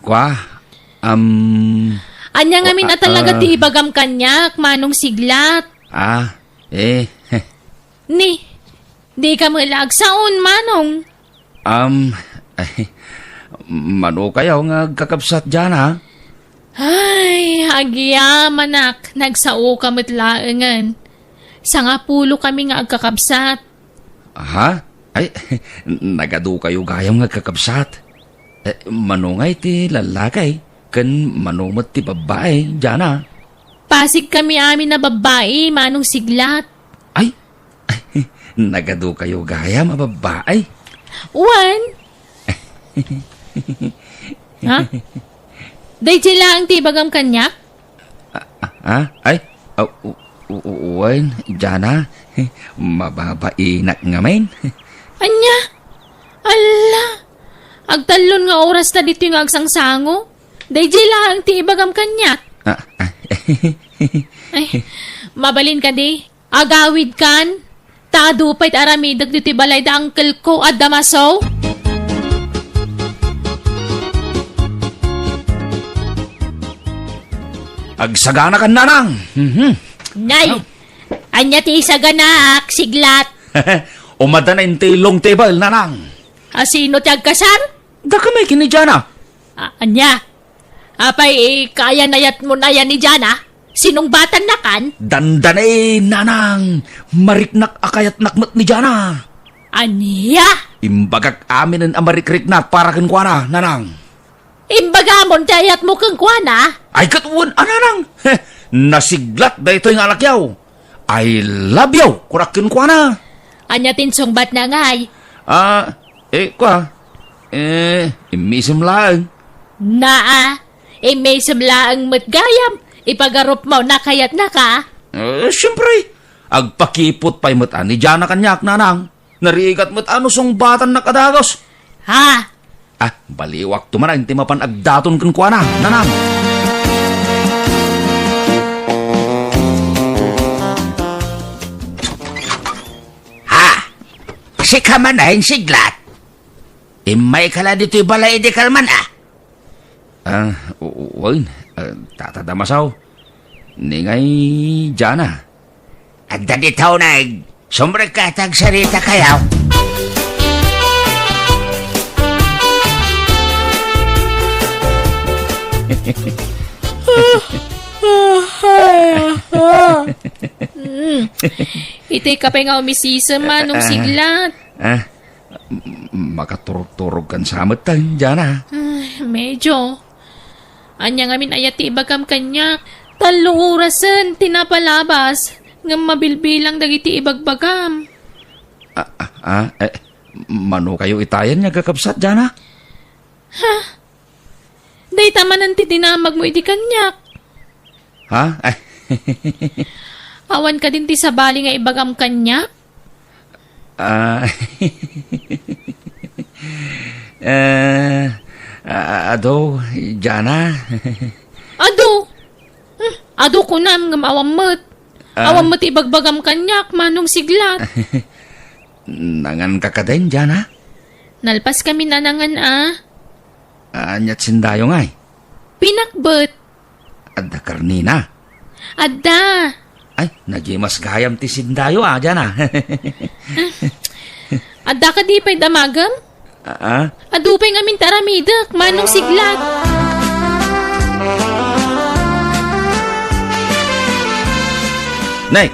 Kwa? Anya nga min talaga ti ibagam kanyak, manong siglat. Di ka malagsaon, manong. Mano kayaw nga kakabsat dyan, ha? Ay, agiyamanak, nagsao ka matlaangan. Sangapulo kami nga agkakabsat. Ha? Ay, nagadu kayo gayam nga kakabsat. Manungay ti lalakay, kan manumot ti babae, dyan, ha? Pasig kami amin na babae, manong siglat. Ay, nagadu kayo gayam, babae. Uwan? Ha? Day sila ang tibagam kanyak? Ay, uwan, dyan, mababainak nga main. Anya? Ala, agtalon nga oras na dito yung agsangsango. Day sila ang tibagam kanyak. Ay, mabalin ka di. Agawid kan. Tadupay aramidag dito balay da uncle ko at damaso. Agsagana kan nanang. Nay, anya ti isaganak, siglat. Umada na intilong table, nanang. Asino ti agkasar? Da ka may kinidyan, Anya, apay kaya nayat mo na yan ni Jana? Sinong batan na kan? Dandanay, nanang. Mariknak akayat nakmat ni Jana. Anya? Imbagak amin ang amarikrik na para kinkwana, nanang. Imbagamon tayat mo kang kwana? Ay katuwan, nanang. Nasiglat da ito yung alakyaw. I love you, kurak kinkwana. Anya tinsong bat na ngay? Imisim lang. Naa, may sablaang matgayam. Ipagarup mo na kayat na ka. Siyempre, agpakipot pa'y mata ni Jana kanyak, nanang. Narigat mo't ano sungbatan na kadagos. Ha? Ah, baliwak tumanan, ti mapan agdaton kan kuana, nanang. Ha? Si kamanahin siglat. Imay kala dito'y balay di kalman ah. Wain, tatadamasaw. Ningay dyan ah. At daditaw na, sumbre ka tag sarita kayaw. Itay ka pa nga umisisa manong siglat. Makaturog-turog kan samet tan dyan ah. Medyo. Anya ngamin ayati ibagam kanya. Talong orasan tinapalabas. Nga mabilbilang dagiti ibagbagam. Mano kayo itayan niya kakabsat dyan ah. Day tamanan ti dinamag mo iti kanyak. Ha? Awan ka din ti sabali nga ibagam kanyak. Ado, dyan ah. Ado! Ado ko nam nga maawamot. Awamot ibagbagam kanyak manong siglat. Nangan ka din dyan ah. Nalpas kami nanangan ah. Anyat sindayo ngay. Pinakbet. Adda karnina. Adda. Ay, nagimas gayam ti sindayo ah, dyan ah. Adda ka di pa'y damagam? Ado pa'y ngamin taramidak manong siglat. Nay,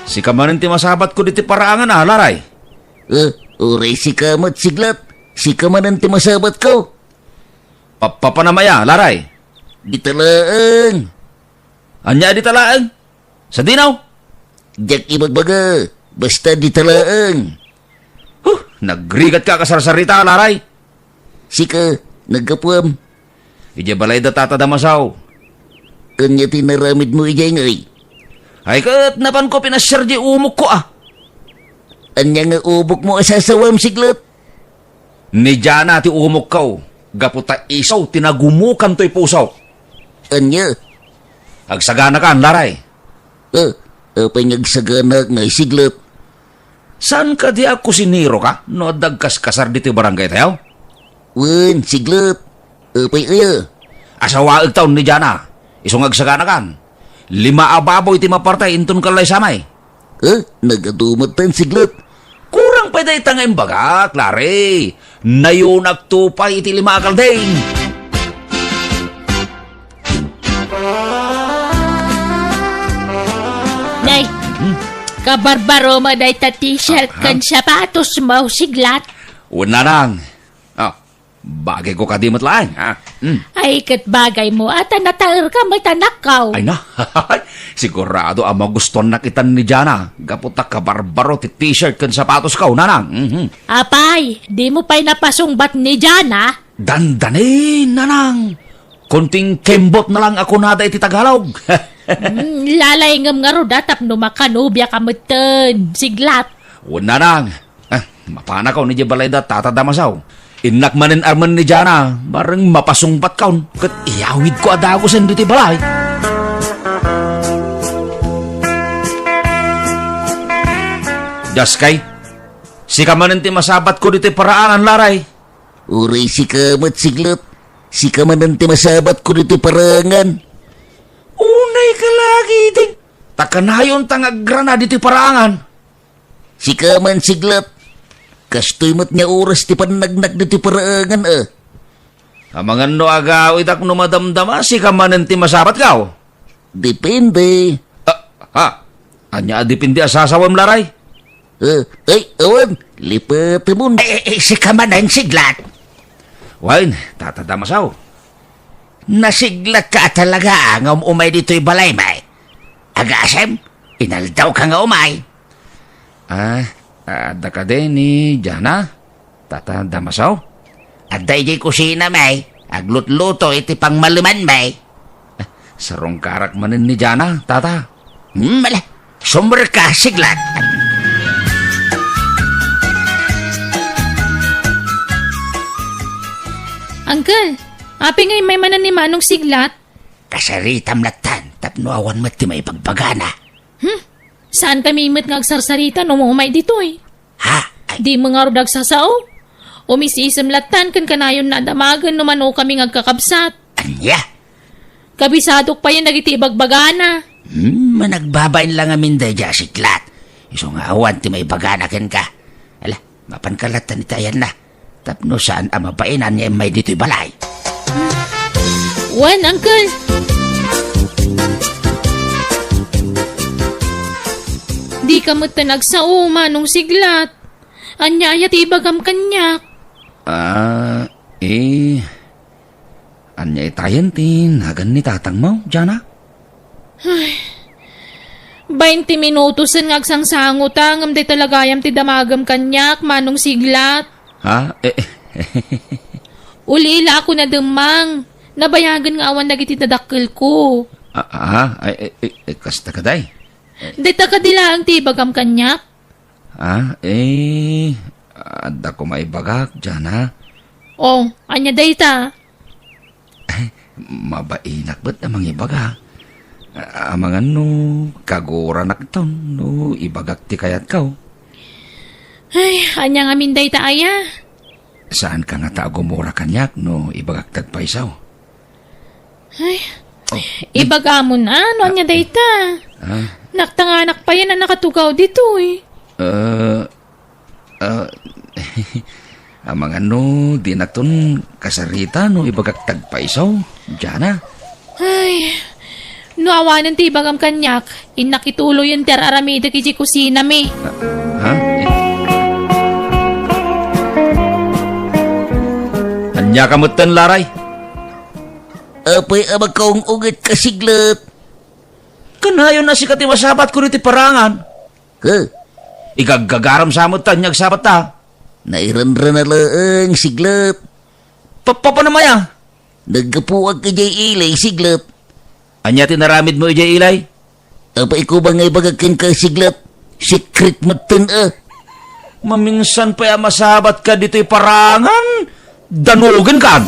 si kamanin ti masabat ko diti paraangan ah, laray. Uray si kamat siglat. Si kamanan ti masabat ko. Papanamaya, laray. Di talaang. Anya di talaan? Sa dinaw? Diyak ibagbaga. Basta di talaang. Nagrigat ka kasarsarita, laray. Sika, nagkapuam. Ije balay da tatadamasaw. Kanya tinaramid mo ijay ngay. Ay kat napan ko pinasyar di umok ko ah. Anya nga ubok mo asasawam siglat. Ni Jana ti umok kaw. Gaputa isaw tinagumukan to'y pusaw. Anya? Agsagana ka, laray. Apay ngagsagana ngay siglat. Saan ka di ako siniro ka? No dagkas-kasar dito barangay tayo? Wan, siglat. Apay aya. Asawaag taon ni Jana. Isong agsagana kan. 5 ababoy ti mapartay inton kalay samay. Nagadumatan siglat. Kurang pa day tangay baga, klare. Nayunak tupay iti 5 akaldeng. Nay, kabarbaro mo day ta t-shirt kan sapatos mo siglat. Una nang. Bagay ko kadimot lang. Ay, kat bagay mo at nataer ka matanakaw. Ay na, sigurado ang magustuhan na kitan ni Jana. Gaputa ka barbaro ti t-shirt kan sapatos ka, nanang. Apay, di mo pa'y napasungbat ni Jana? Dandanin, nanang. Kunting kembot na lang ako nada iti Tagalog. Lalay ngam nga roda tapno makanubya kamutan. Siglat. Una nang. Mapana ko ni Jabalayda tatadamasaw. Inak manin arman ni Jana, bareng mapasungpat kaun. Kat iyawid ko ada ako sa diti balay. Daskay, si kamanin ti masabat ko diti paraanan, laray. Uray si kamat siglat. Si kamanan ti masabat ko dito parangan. Unay ka lagi, ding. Takanayon tangag grana diti paraangan. Si kaman siglat. Kastoy mat niya oras ti panagnak dito paraangan Amangan no agaw itak no madamdama si kamanin ti masabat kaw. Depende. Anya dipindi asasawam, laray. Ay, awan. Lipat mo. Si kamanin siglat. Wain, tatadamasaw. Nasiglat ka talaga nga umay dito'y balay, may. Agasem, inaldaw ka nga umay. Ada ka din ni Jana. Tatadamasaw. Ada ijay kusina, may. Aglutluto iti pang maluman, may. Sarong karak manin ni Jana, tata. Mala, sumber ka, siglat. Uncle, api ngay may manan ni Manong Siglat. Kasaritam latan, tapno awan mo ti may pagbagana. Saan kami imit nga agsarsarita no umay dito eh? Ha? Ay, Di mga rudag sasaw? Umisisem latan kan kanayon na damagan naman o kami ngagkakabsat. anya? Kabisadok pa yan nagitibagbagana. Managbabain lang amin day dya siklat. Iso nga awan ti may bagana ken ka. Ala, mapankalatan itayan na. Tapno saan ang mapainan niya may dito'y balay. Wan, Uncle. Di ka mo't nagsao, Manong Siglat. Anya ayat ibagam kanyak. Anya itayan tin, hagan ni tatang mo, Jana? 20 minutosan nga agsangsangot ang amday talagayam ti damagam kanyak, Manong Siglat. Ha? Ulila ako na demang. Nabayagan nga awan nagiti nadakkel ko. Kasta ka day? Dita ka dila ang tibagam kanyak. Ada ko maibagak, Jana. Oh, anya dayta. Mabainak ba't namang ibaga? Amangan no, kagura nakton, no, ibagak ti kayat kaw. Ay, anya nga min dayta aya. Saan ka nga tao gumura kanyak, no, ibagak tagpaisaw? Ay, ibagamon na, ano anya dayta. Naktanganak pa yan na nakatugaw dito eh. Amangan no, di nakton kasarita, no, ibagak tagpaisaw, Jana. Ay, nuawanan ti bagam kanyak. Inakitulo yung teraramida kiji kusina mi. Ha? Anya kamutan, Laray? Apay amag kaong ugit kasiglat. Kanayon na si kati masabat ko riti parangan. Ha? Igagagaram sa mo tanyag sabat ta. Nairanran na laang siglat. Papa namaya. Nagkapuag ka jay ilay siglat. Anya tinaramid mo ijay ilay? Apay ko ba ngay bagakin ka siglat? Secret matan Maminsan pa ya masabat ka dito'y parangan. Danugan ka.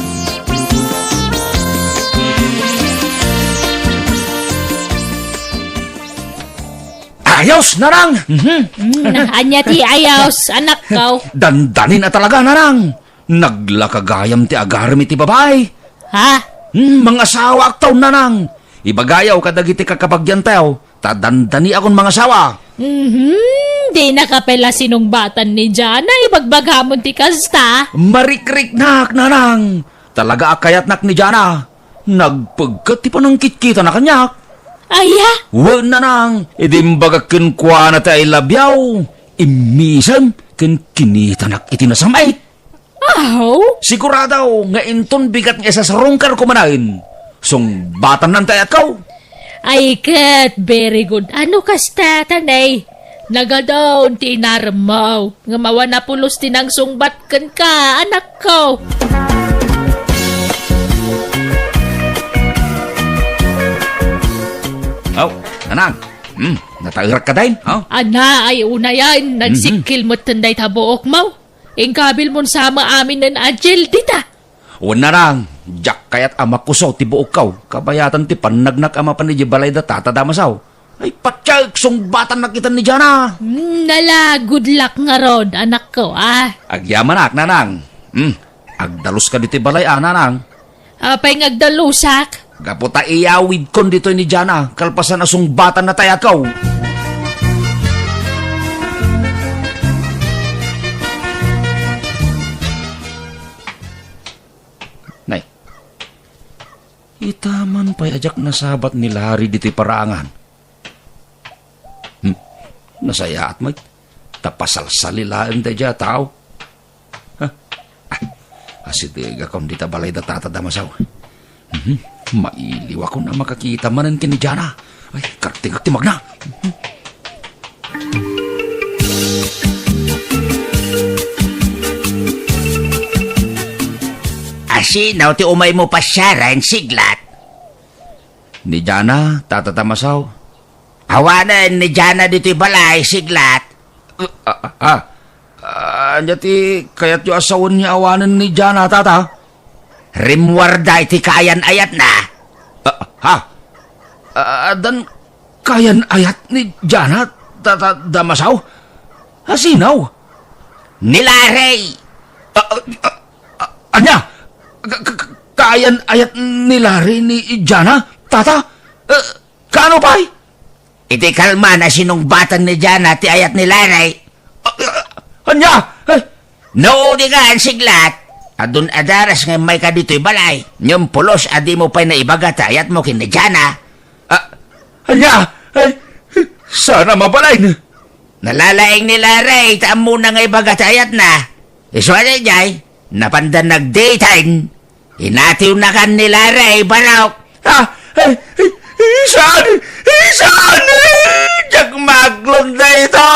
Ayos, narang! Anya ti ayos, anak kaw. Dandanin na talaga, narang! Naglakagayam ti agarmi ti babay. Ha? Mga asawa aktaw, narang! Ibagayaw kadagiti kakapagyan tayo. Tadandani akong mga asawa. Di nakapela sinungbatan ni Jana, ibagbaghamon ti kasta. Marikrik nak, narang! Talaga akayat nak ni Jana. Nagpagkat ti panangkit-kita na kanyak. Aya? Huwag na nang, idimbaga kinkwa na tayo labyaw. Imisan, kinitanak itinasamay. Aw? Siguradaw, nga inton bigat nga sa sarungkar kumanain. Sung batan ng tayat kaw. Ay kat, very good. Ano kasta, tanay? Nagadaw, tinarmaw. Nga mawa na pulos tinang sungbat kan ka, anak ko. Oh, nanang. Natairak ka din, oh? Ana ay una yan, nagsikil mo tanday tabuok mo. Ingkabil mo sama amin ng Angel, dita. O narang, jak kayat ama kusaw ti buok kaw. Kabayatan ti panagnak ama pa ni Jibalay da tatadamasaw. Ay patyak, sungbatan nakita ni Jana. Nala, good luck nga rod, anak ko, Agyaman ak, nanang. Agdalos ka dito balay, nanang. Apay ngagdalusak. Gaputa iyawid kon dito ni Jana, kalpasan na sungbatan na tayo kaw. Nay, itaman pa ajak na sabat ni Larry dito'y parangan. Nasaya at may tapasalsalilaan tayo dya tao. Asitiga kong dita balay da tatadamasaw. Mailiwa ko na makakita manan kini Jana. Ay, karting-kartimag na. Asinaw ti umay mo pa siyaran siglat. Ni Jana, tatatamasaw. Awanan ni Jana dito'y balay siglat. Anya ti kayat yung asawan niya awanan ni Jana, tata. rimwarda iti kayan ayat na. Dan kayan ayat ni Jana damasaw? Asinaw? Nilarey! Anya? Kayan ayat nilari ni Jana? Tata? Kaano pa'y? Iti kalma na sinungbatan ni Jana ti ayat nilarey. Anya? Noodi ka ang siglat. Adun adaras nga may ka dito'y balay. Nyong pulos adi mo pa'y naibagat ayat mo kin ni Jana. Anya? Sana mabalay na. Nalalaing nila Ray, taam muna nga ibagatayat na. Iswala jay, napandan nag-daytime. Inatiw na kan nila Ray, barok. Isan! Diyak maglong na ito!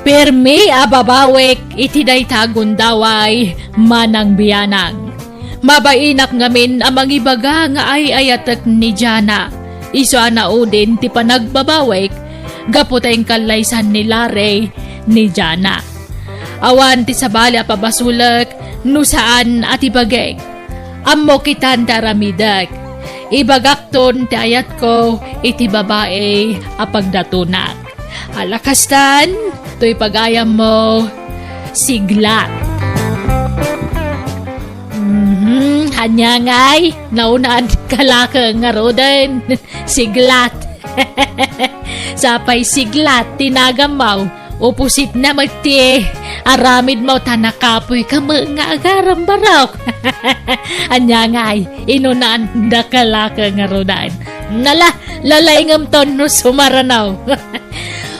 Permi ababawek iti dayta gundaway manang biyanang. Mabainak ngamin amang ibaga nga ay ayatek ni Jana. Iso ana udin ti panagbabawek gaputay kalaysan ni Larry ni Jana. Awan ti sabali apabasulek no saan at ibagek. Ammo kitan taramidak. Ibagakton ti ayat ko iti babae apagdatunak. Alakastan, to'y pagayam mo, siglat. Hanya ngay, naunaan kalaka nga roden, siglat. Sapay siglat, tinagamaw, upusit na magti, aramid mo tanakapoy ka nga agaram barok. Hanya ngay, inunaan da kalaka nga roden. Nala, lalaingam ton no sumaranaw.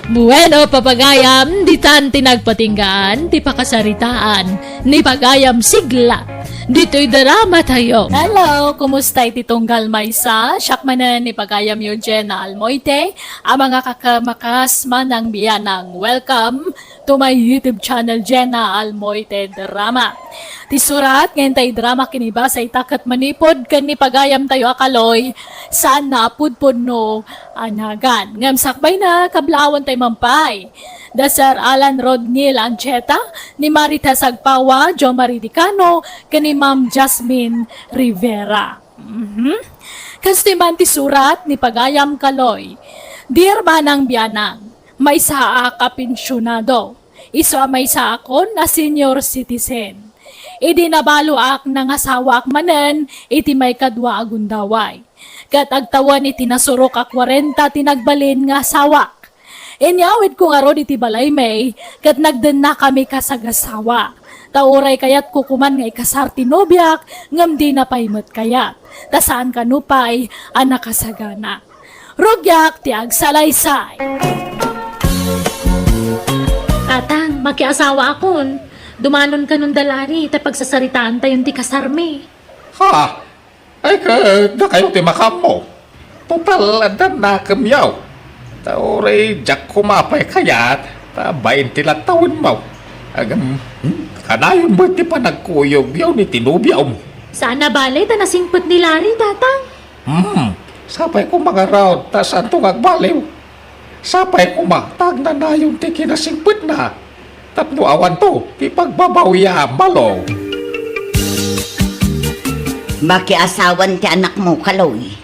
Bueno, papagayam, di tan tinagpatinggaan, di pakasaritaan, ni pagayam sigla. Dito'y drama tayo. Hello, kumusta iti tunggal maysa? Syakmanan ni pagayam yung Jenna Almoite, ang mga kakamakas manang biyanang. Welcome to my YouTube channel, Jenna Almoite Drama. Tisurat, ngayon tayo drama kiniba sa itakat manipod kan ni pagayam tayo akaloy, saan na apudpod no anagan. Ngam sakbay na, kablawan tayo mampay. Dasar Alan Rodney Lancheta, ni Marita Sagpawa, Jo Maridicano, kani Ma'am Jasmine Rivera. Kastiman ti surat ni pagayam kaloy. Dear manang biyanang, may saa ka pensyonado. Iso may saa akon na senior citizen. Idi nabalo ak ng asawa ak manen, iti may kadwa agundaway. Kat agtawan iti nasurok ak 40 tinagbalin nga asawak. Inyawid ko nga ro iti balay may, kat nagden na kami kasagasawa. Tauray kayat kukuman nga ikasar tinobyak, ngam di na paymet kayat. Tasaan kanupay, anak kasagana. Rogyak ti agsalaysay. Tatang, makiasawa akon. Dumanon ka nung dalari, tapag sasaritaan tayo ti kasarmi. Ha? Ay na kayo ti makam mo. Total, andan na kamyaw. Tauray, jak kumapay kayat, 20 lang taon mo. Agam, kanayon mo ti panagkuyog yaw ni tinubyaw mo. Sana balay, tanasingpot ni Larry, tatang. Sapay ko mga round, tas antong agbaliw. Sapay ko tag na yung ti kinasingpot na. Tapno awan to, ti pagbabawiya malo. Makiasawan ti anak mo, Kaloy.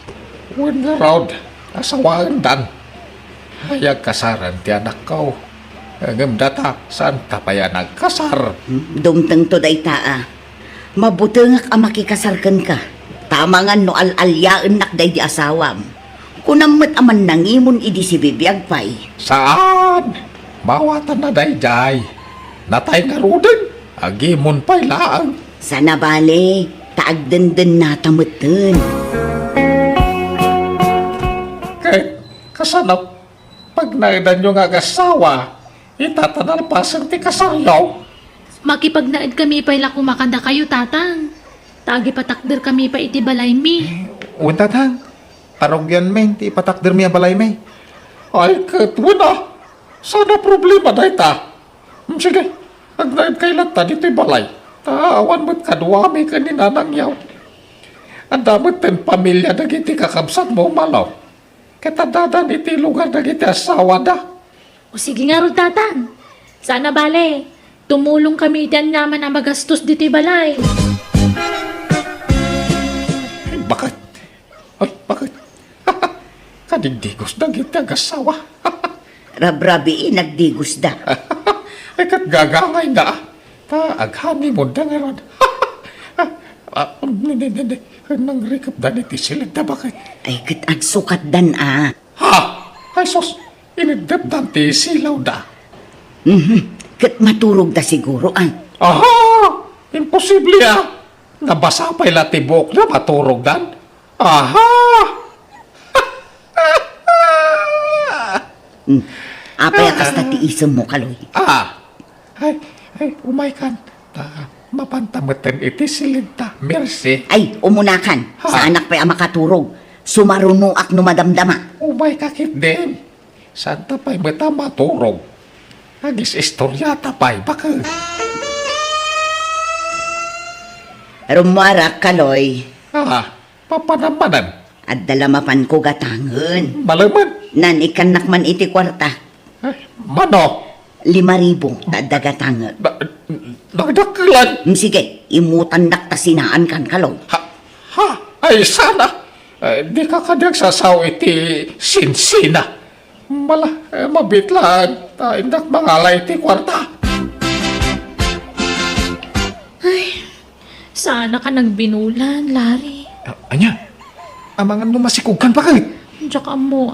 When the round, asawaan dan. Hayag kasaran ti anak ko. Agam data, saan tapaya nagkasar? Dumtang to day taa. Mabutengak ang makikasarkan ka. Tama nga no al-alyaan nakday di asawam. Kunamat aman nangimon idi si bibiyag pay. Saan? Bawatan na dayjay. Natay nga rudin. Agimon pa'y laang. Sana bale, taagdenden na tamutin. Kay, kasanap, pag naidan nyo nga agasawa, itatanalpasan ti kasaryaw. Makipagnaid kami pa ila kumakanda kayo, tatang. Tagi patakder kami pa iti balay mi. Untatang, parogyan men, ti patakder mi ang balay may. Ay, katwina. Sana problema dahi ta. Sige, agnaid kay lata dito'y balay. Tawan mo't kadwami ka ni nanang yaw. Ang damot ng pamilya na iti kakabsat mo malaw. Katadadan iti lugar na iti asawa da. O sige nga ron, tatang. Sana bale, tumulong kami itian naman ang magastos dito'y balay. Ay, bakit? Ay, bakit? Kadigdigos na iti asawa. Rabrabi nagdigos da. Ay, kat gagangay na. Aghani mo da nga ron. Hindi. Nang rikap da niti silid na bakit? Ay kat agsukat dan Ha? Ay, sos. Inidap dan ti silaw da. Kat maturog da siguro Aha! Imposible Nabasa pa'y latibok na maturog dan. Aha! Apay akas na tiisam mo, Kaloy. Ay, umay kan. Mapantamatan iti silid ta. Merci. Ay, umunakan. Ha? Sa anak pa'y makaturog. Sumarunuak no madamdama. Umay kakit din. Santa pa'y mata maturog. Agis istoryata pa'y baka. Rumarak, Kaloy. Papanamanan. At dalamapan ko gatangan. Malaman. Nanikanak man iti kwarta. Ay, mano. 5,000 dadagatangan. Nagdakalan. Sige, imutan nakta sinaan kan, Kaloy. Ha? Ay, sana. Di ka kadagsasaw iti sinsina. Mabitlaan. Indak mangalay iti kwarta. Sana ka nagbinulan, Larry. Anya? Amangan mo masikugkan pa kahit? Tsaka mo,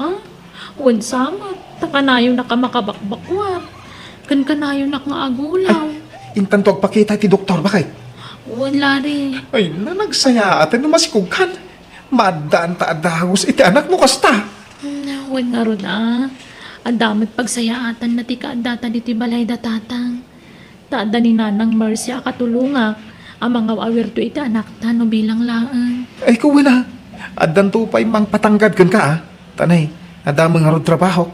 Wan sama, takanayo na ka makabakbakwar. Kan kanayo na nga agulaw. Intan to agpakita ti doktor ba kay? Wan, Larry. Ay, nagsaya atin na masikugkan. Madaan ta adahos iti anak mo kasta. Wan nga ron, Ang damit pagsayaatan na tika data diti balay da tatang. Tada ni Nanang Mercy akatulunga. Ang mga awir to iti anak tano bilang laan. Ay, kuwi na. Adan to pa'y mang patanggad kan ka, Tanay, nadamang harod trabaho.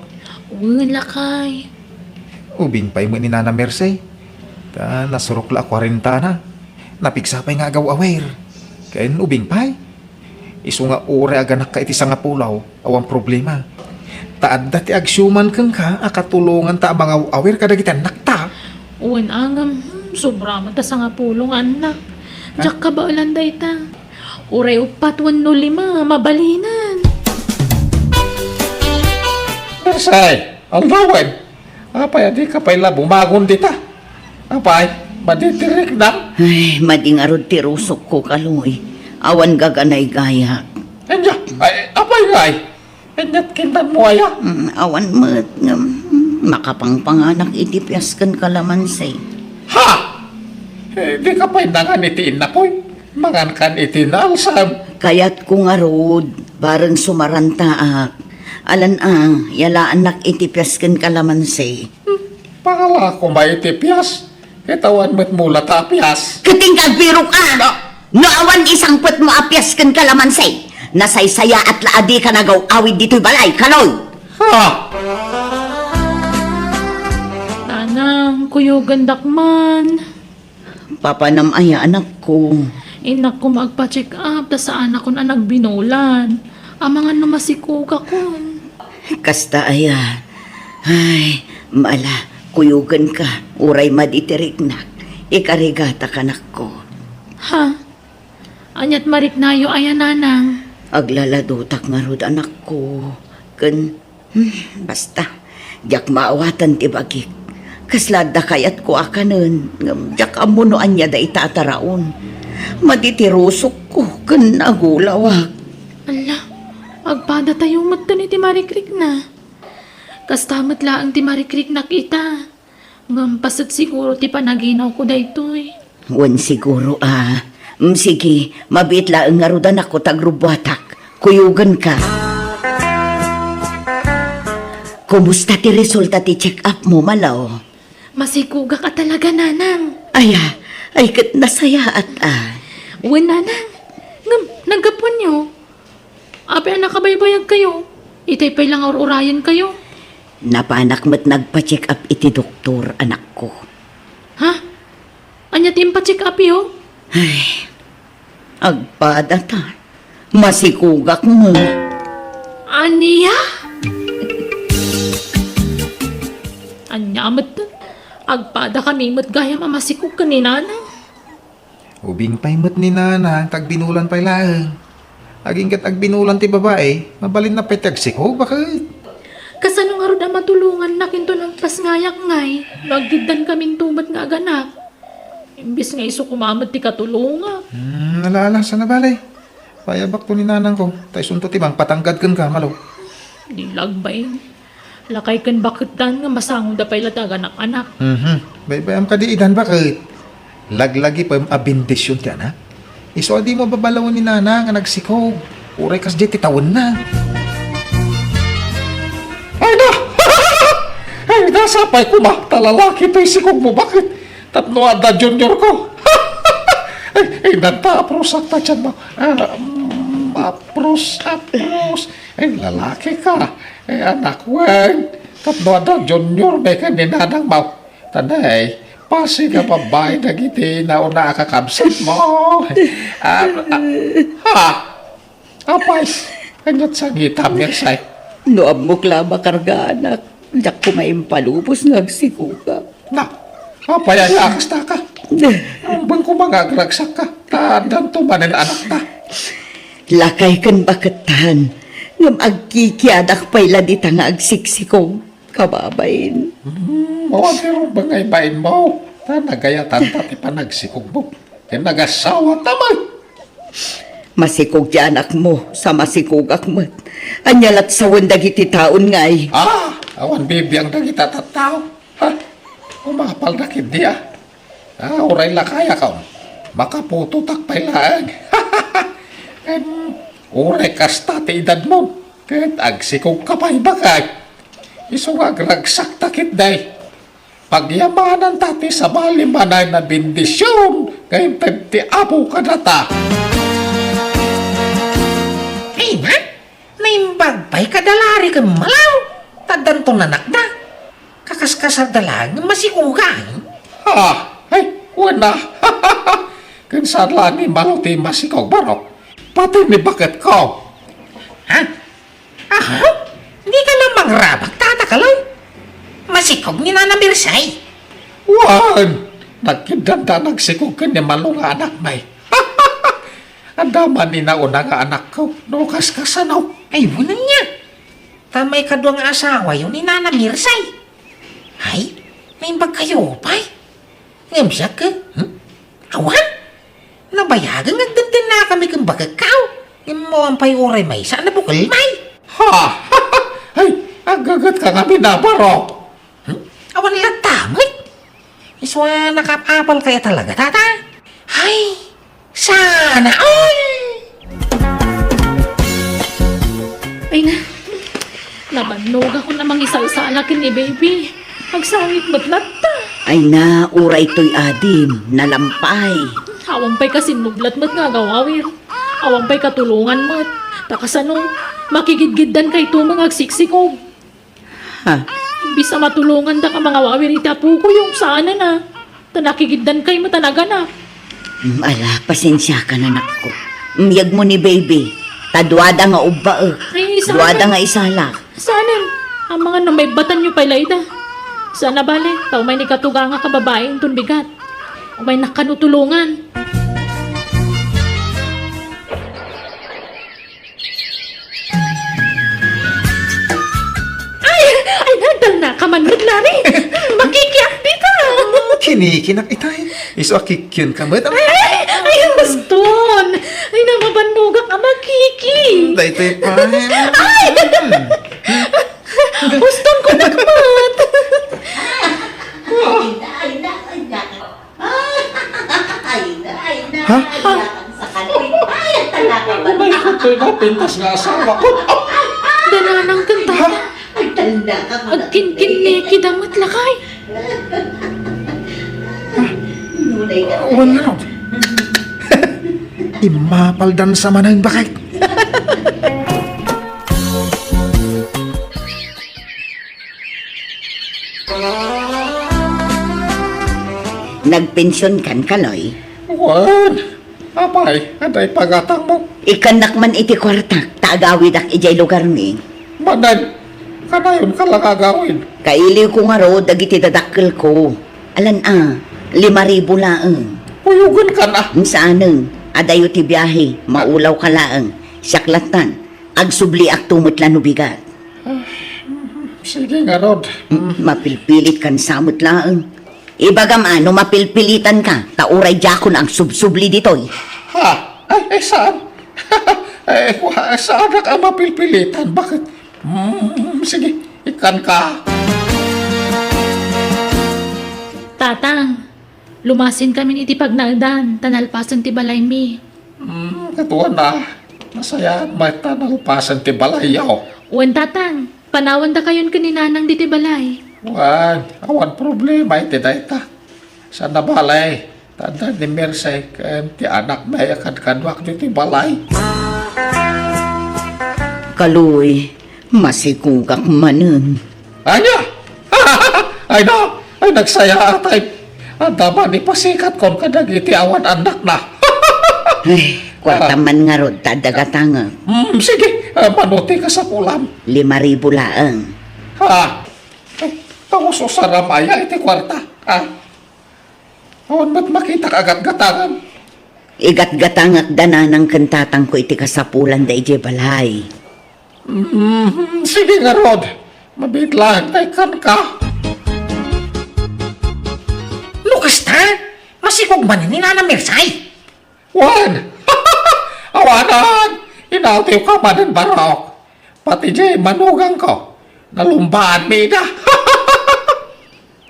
Wan, lakay. Ubing pa'y mo ni Nana Mercy. Nasurok la 40 na. Napiksa pa'y nga agaw-awer. Kain ubing pa'y. Isu nga ure aganak ka iti sa nga pulaw. Awang problema. Taad dati agsyuman kang ka, akatulungan ta mga awer kadagitan nakta. Wan angam, sobra man ta sa nga pulong anak. Diyak ka ba ulanday ta? Uray upat 105, mabalinan. Mersay, ang lawan. Apay, di ka pa'y bumagon dita. Apay, maditirik na. Ay, mading arod ti rusok ko, Kaloy. Awan gaganay gaya. Anya, apay ngay. Anyat kintan mo aya. Awan mat nga makapangpanganak iti piyaskan kalamansi. Ha! Di ka pa'y nangan itiin na po'y. Mangan kan itiin na alsam. Kayat ko nga rod, bareng sumarantaak. Alan yalaan nak iti piyaskan kalamansi. Pangala ko may itipyas. Kitawan mo't mula tapyas. Katingkag biro ka! No awan isang put mo apyaskan kalamansi. Nasaysaya at laadi ka nagaw awid dito'y balay, Kaloy! Ha! Tanang, kuyo gandak man. Papanamaya anak ko. Inak ko magpa-check up, ta sa anak ko na nagbinulan. Ang mga namasikuga ko. Kasta aya. Ay, mala, kuyugan ka. Uray maditirik na. Ikarigata ka nak ko. Ha? Anyat marik nayo ayan nanang. Aglaladutak nga rod anak ko. Basta. Diyak maawatan ti bagik. Kaslada kayat ko akanon. Diyak amunoan niya da itataraon. Maditirusok ko. Agulawak. Ala, agpada tayo mata ni ti marikrik na. Kastamat laang ti marikrik na kita. Ngampasat siguro ti panaginaw ko daytoy. Wan siguro sige, mabit laang nga rodan ako tagrubwatak. Kuyugan ka. Kumusta ti resulta ti check up mo, Malaw? Masikuga ka talaga, nanang. Ay kat nasaya at Uwan, nanang. Nagkapon nyo. Ape, nakabaybayag kayo. Itay pa'y lang urayan kayo. Napanak mo't nagpa-check up iti doktor, anak ko. Ha? Anya timpa check up yo? Ay, agpada ta. Masikugak mo. Aniya? Anyamat na. Agpada kami mo't gaya mamasikog ka ni nanang. Ubing paimot ni nana, kag binulan pa'y laang. Aging kat agbinulan ti babae, mabalin na pa'y tagsikog, bakit? Kasano nga ro na matulungan na kinto ng pasngayak ngay. Nagdidan kaming tumat nga ganak. Imbis nga iso kumamat ti katulunga. Nalaalasa na balay. Payabak to ni nanang ko, tay sunto ti bang patanggad kan ka, malo. Di lagbay. Lakay kan bakit dan nga masangong da pa'y latagan ng anak. Baybayam ka di idan, bakit? Laglagi pa yung abindisyon ti anak. Iso di mo babalawon ni nana nga nagsikog. Uray kas di titawon na. Ay na! Ay, nasapay ko ba? Talalaki to'y sikog mo. Bakit? Tapno ada junior ko. Ay, nagpa-apros at tachan mo. Apros. Ay, lalaki ka. Ay, anak wen. Tapno ada junior. May kaninanang mo. Tanay, pasi ka babae na giti na una kakabsit mo. Apay, kanyat sa ngitam yan say. No abukla makarga anak. Jak kumaimpalubos nagsikuga. Na, apayayaks na ka. Ang bang kumangagragsak ka. Tandang tumanin anak na. Lakay kan baketan. Ngam agkikiadak payla dita nga agsiksikong. Kababain. Mawagiro bangay bain mo. Nagayatan tati pa nagsikog mo. Nagasawa naman. Masikog di anak mo sa masikugak mo. Anyalat sa dagiti taon ngay. Awan bibiyang dagita tattao. Ha? Umapal na kindi uray lakaya ka. Makaputo takpay lang. Uray kasta ti edad mo. Kahit agsikog ka pa'y bakay. Isong agragsak takit day. Pagyamanan tati sa balimanay na bendisyon. Ngayon penti apo ka na ta. Ay na, naimbag pa'y kadalari ka malaw. Tadan to nanak na. Kakaskasar dalang masikugan. Ay, wala. Kansala ni maluti masikaw barok. Pati ni bakit ko. Ha? Hindi ka namang rabak tatakaloy. Masikog ni Nana Mirsay. Wan! Nagkindanda nagsikog ka ni malong anak may. Ang daman ni nauna nga anak ko. Nukas ka sanaw. Ay, bunan niya. Tamay ka doang asawa yun ni Nana Mirsay. Ay, naimbag kayo pa'y. Ngam siya ka? Awan? Nabayagan nagdantin na kami kang bagakaw. Ngam mo ang pa'y oray may saan na bukal may. Ay, agagat ka nga binabarok. Awan lang tamay. Iswa nakapapal kaya talaga, tata. Ay, sana all. Ay na. Nabanog ako namang isal-salakin ni baby. Agsangit ba't nata? Ay na, uray to'y adim. Nalampay. Awang pa'y kasinublat mo't nga gawawir. Awang pa'y katulungan mo't. Takasano, makigidgiddan kay tumang agsiksikog. Imbis na matulungan da ka mga wawir itapu ko yung sana na. Tanakigiddan kay mo talaga na. Ala, pasensya ka na ko. Miyag mo ni baby. Tadwada nga uba Ay, sana. Duwada nga isala. Sana. Ang mga namay batan nyo pala ida. Sana bale, tao may nikatuga nga kababaeng tun bigat. O may nakanutulungan. Ay, nagdal na kamanod na rin. Makikiyak di ka. Kinikinak itay. Iso akikyon ka mo. Ay, baston. Ay, namabanuga ka makiki. Daytoy pa. Baston ko nagmat. Ha? Umay ko to'y napintas nga asawa ko. Dananang kanta. Agkinkin ni kidamat lakay. Wala. Imapaldan sa manang bakit. Nagpensyon kan kaloy. Wan! Apay, aday pagatang mo. Ikanak man iti kwarta, taagawid ak ijay lugar mi. Manan, kanayon ka lang agawin. Kailiw ko nga ro, dagiti dadakkel ko. Alan 5,000 laeng. Puyugan ka na. Saaneng, adayo ti biyahe, maulaw ka laeng. Siaklatan, agsubli ak tumutlan no bigat. Sige nga, Rod. Mapilpilit kan samot laeng. Ibagam mapilpilitan ka, tauray jakon ang subsubli ditoy. Ha? Ay, saan? Saan ka mapilpilitan? Bakit? Sige, ikan ka. Tatang, lumasin kami iti pagnaldan, tanalpasan ti balay mi. Katuan na. Masaya at may tanalpasan ti balayaw. Wan tatang, panawan da kayon kaninanang di ti balay. Awan problema iti dayta. Sa nabalay, tanda ni Mersey, kan ti anak na yakad-kadwak di ti balay. Kaluy, masikugak manen. Anya? Ay na, ay nagsaya atay. Ang tama ni pasikat kon kadagiti awan anak na. Ay, kwarta man nga rod, tadagatanga. Sige, manuti ka sa pulam. 5,000 laeng. Ha? Ako susaram aya iti kwarta. Ha? Awan ba't makita kagat-gatangan? Igat-gatangak dananang kantatang ko iti kasapulan da ije balay. Sige nga, Rod. Mabitlaan tay kan ka. Lukas ta? Masikog man ni Nana Mirsay. Wan! Awanan! Inaltiw ka man ng barok. Pati jay manugang ko. Nalumbaan mi na.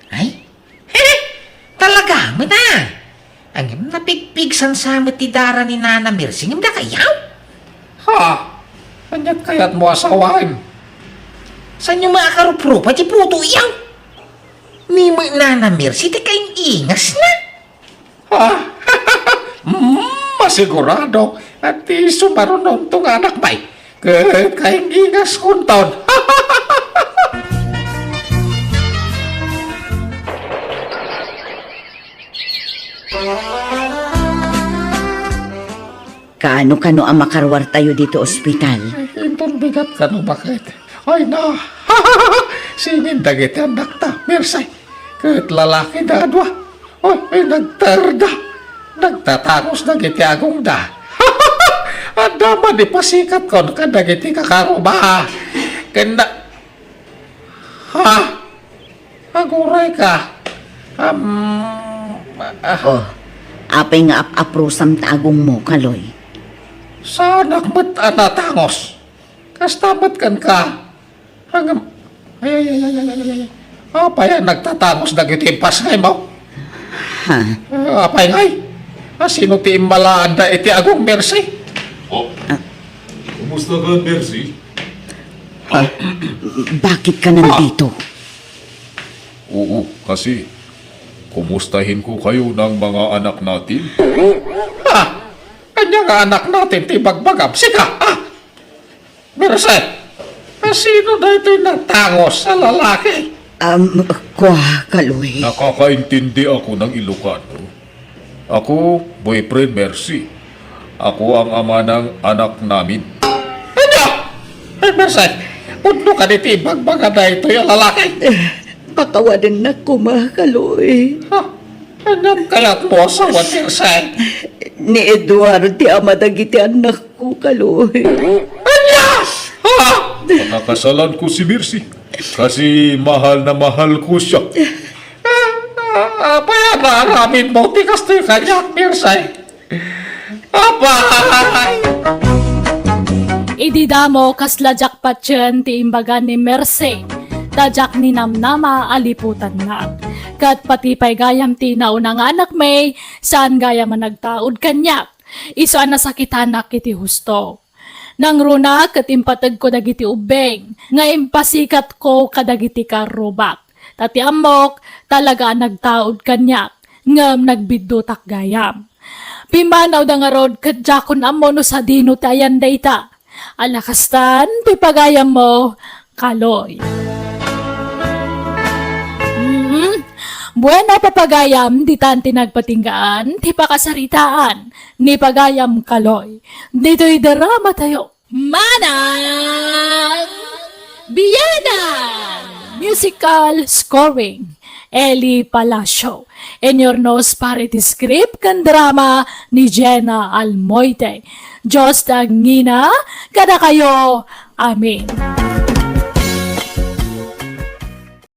Ay? Talaga mo na. Ang napigpigsan sa matidara ni Nana Mirsay, ngam na kayaw? Ha? Anyat kayat mo asawain? Saan yung mga karupro, pati puto iyaw? Ni mo Nana Mirsay, di kayong ingas na. Ha? Masigurado. At di sumarunong tong anak bay. Kayang ingas kunton. Kaano-kano ang makarwar tayo dito ospital? Inton bigat ka no bakit? Ay na. Singin dagiti anak ta. Mirsay. Kahit lalaki na adwa. Ay nagtarda. Nagtatangos dagiti agong da. Ang daman ipasikat kon ka dagiti kakaruba. Kanda. Ha? Aguray ka. Apay nga ap-aprosam taagong mo, Kaloy. Sa anak mo't anatangos. Kastamat kan ka. Hanggang... Ay. Apay nagtatangos dagiti pasay mo. Ha? Apay ngay. Sino ti imbalaan da iti agong Mercy? Kumusta ka, Mercy? Bakit ka nandito? Oo, kasi kumustahin ko kayo ng mga anak natin. Ha? Kanya nga anak natin ti bagbagam. Sika! Mercy! Sino na ito'y natangos sa lalaki? Kaloy. Nakakaintindi ako ng Ilocano. Ako, boyfriend Mercy. Ako ang ama ng anak namin. Ano? Mercy, puno ka niti bagbaga na ito'y lalaki. Pakawanan na ko, Kaloy. Ha? Anyan kaya't mo sa Mercy? Ni Eduardo ti amadagiti anak ko, Kaloy. Anyas! Ha? Nakakasalan ko si Mercy kasi mahal na mahal ko siya. Apay naaramin mo, tikas to yung kanya, Mirsay. Apay! Ididamo kasla jackpot yan ti imbaga ni Mercy. Tajak ni Namnama aliputan na. Kat pati pa'y gayam ti naunang anak may, saan gaya man nagtaod kanyak. Iso nasakitan na kiti husto. Nang runa kat impatag ko dagiti ubeng, nga impasikat ko kadagiti karubak. Tati amok, talaga nagtaod kanyak, ngam nagbiddutak gayam. Pimanaw da nga rod, kadjakon amo no sa dino tayan dayta. Alakastan, pipagayam mo, Kaloy. Buena papagayam di tan tinagpatinggaan, ti pakasaritaan, ni pagayam kaloy. Dito'y drama tayo. Manang Biyanan! Musical scoring. Eli Palacio. In your nose parity script kan drama ni Jenna Almoite. Diyos tangina, kada kayo. Amen.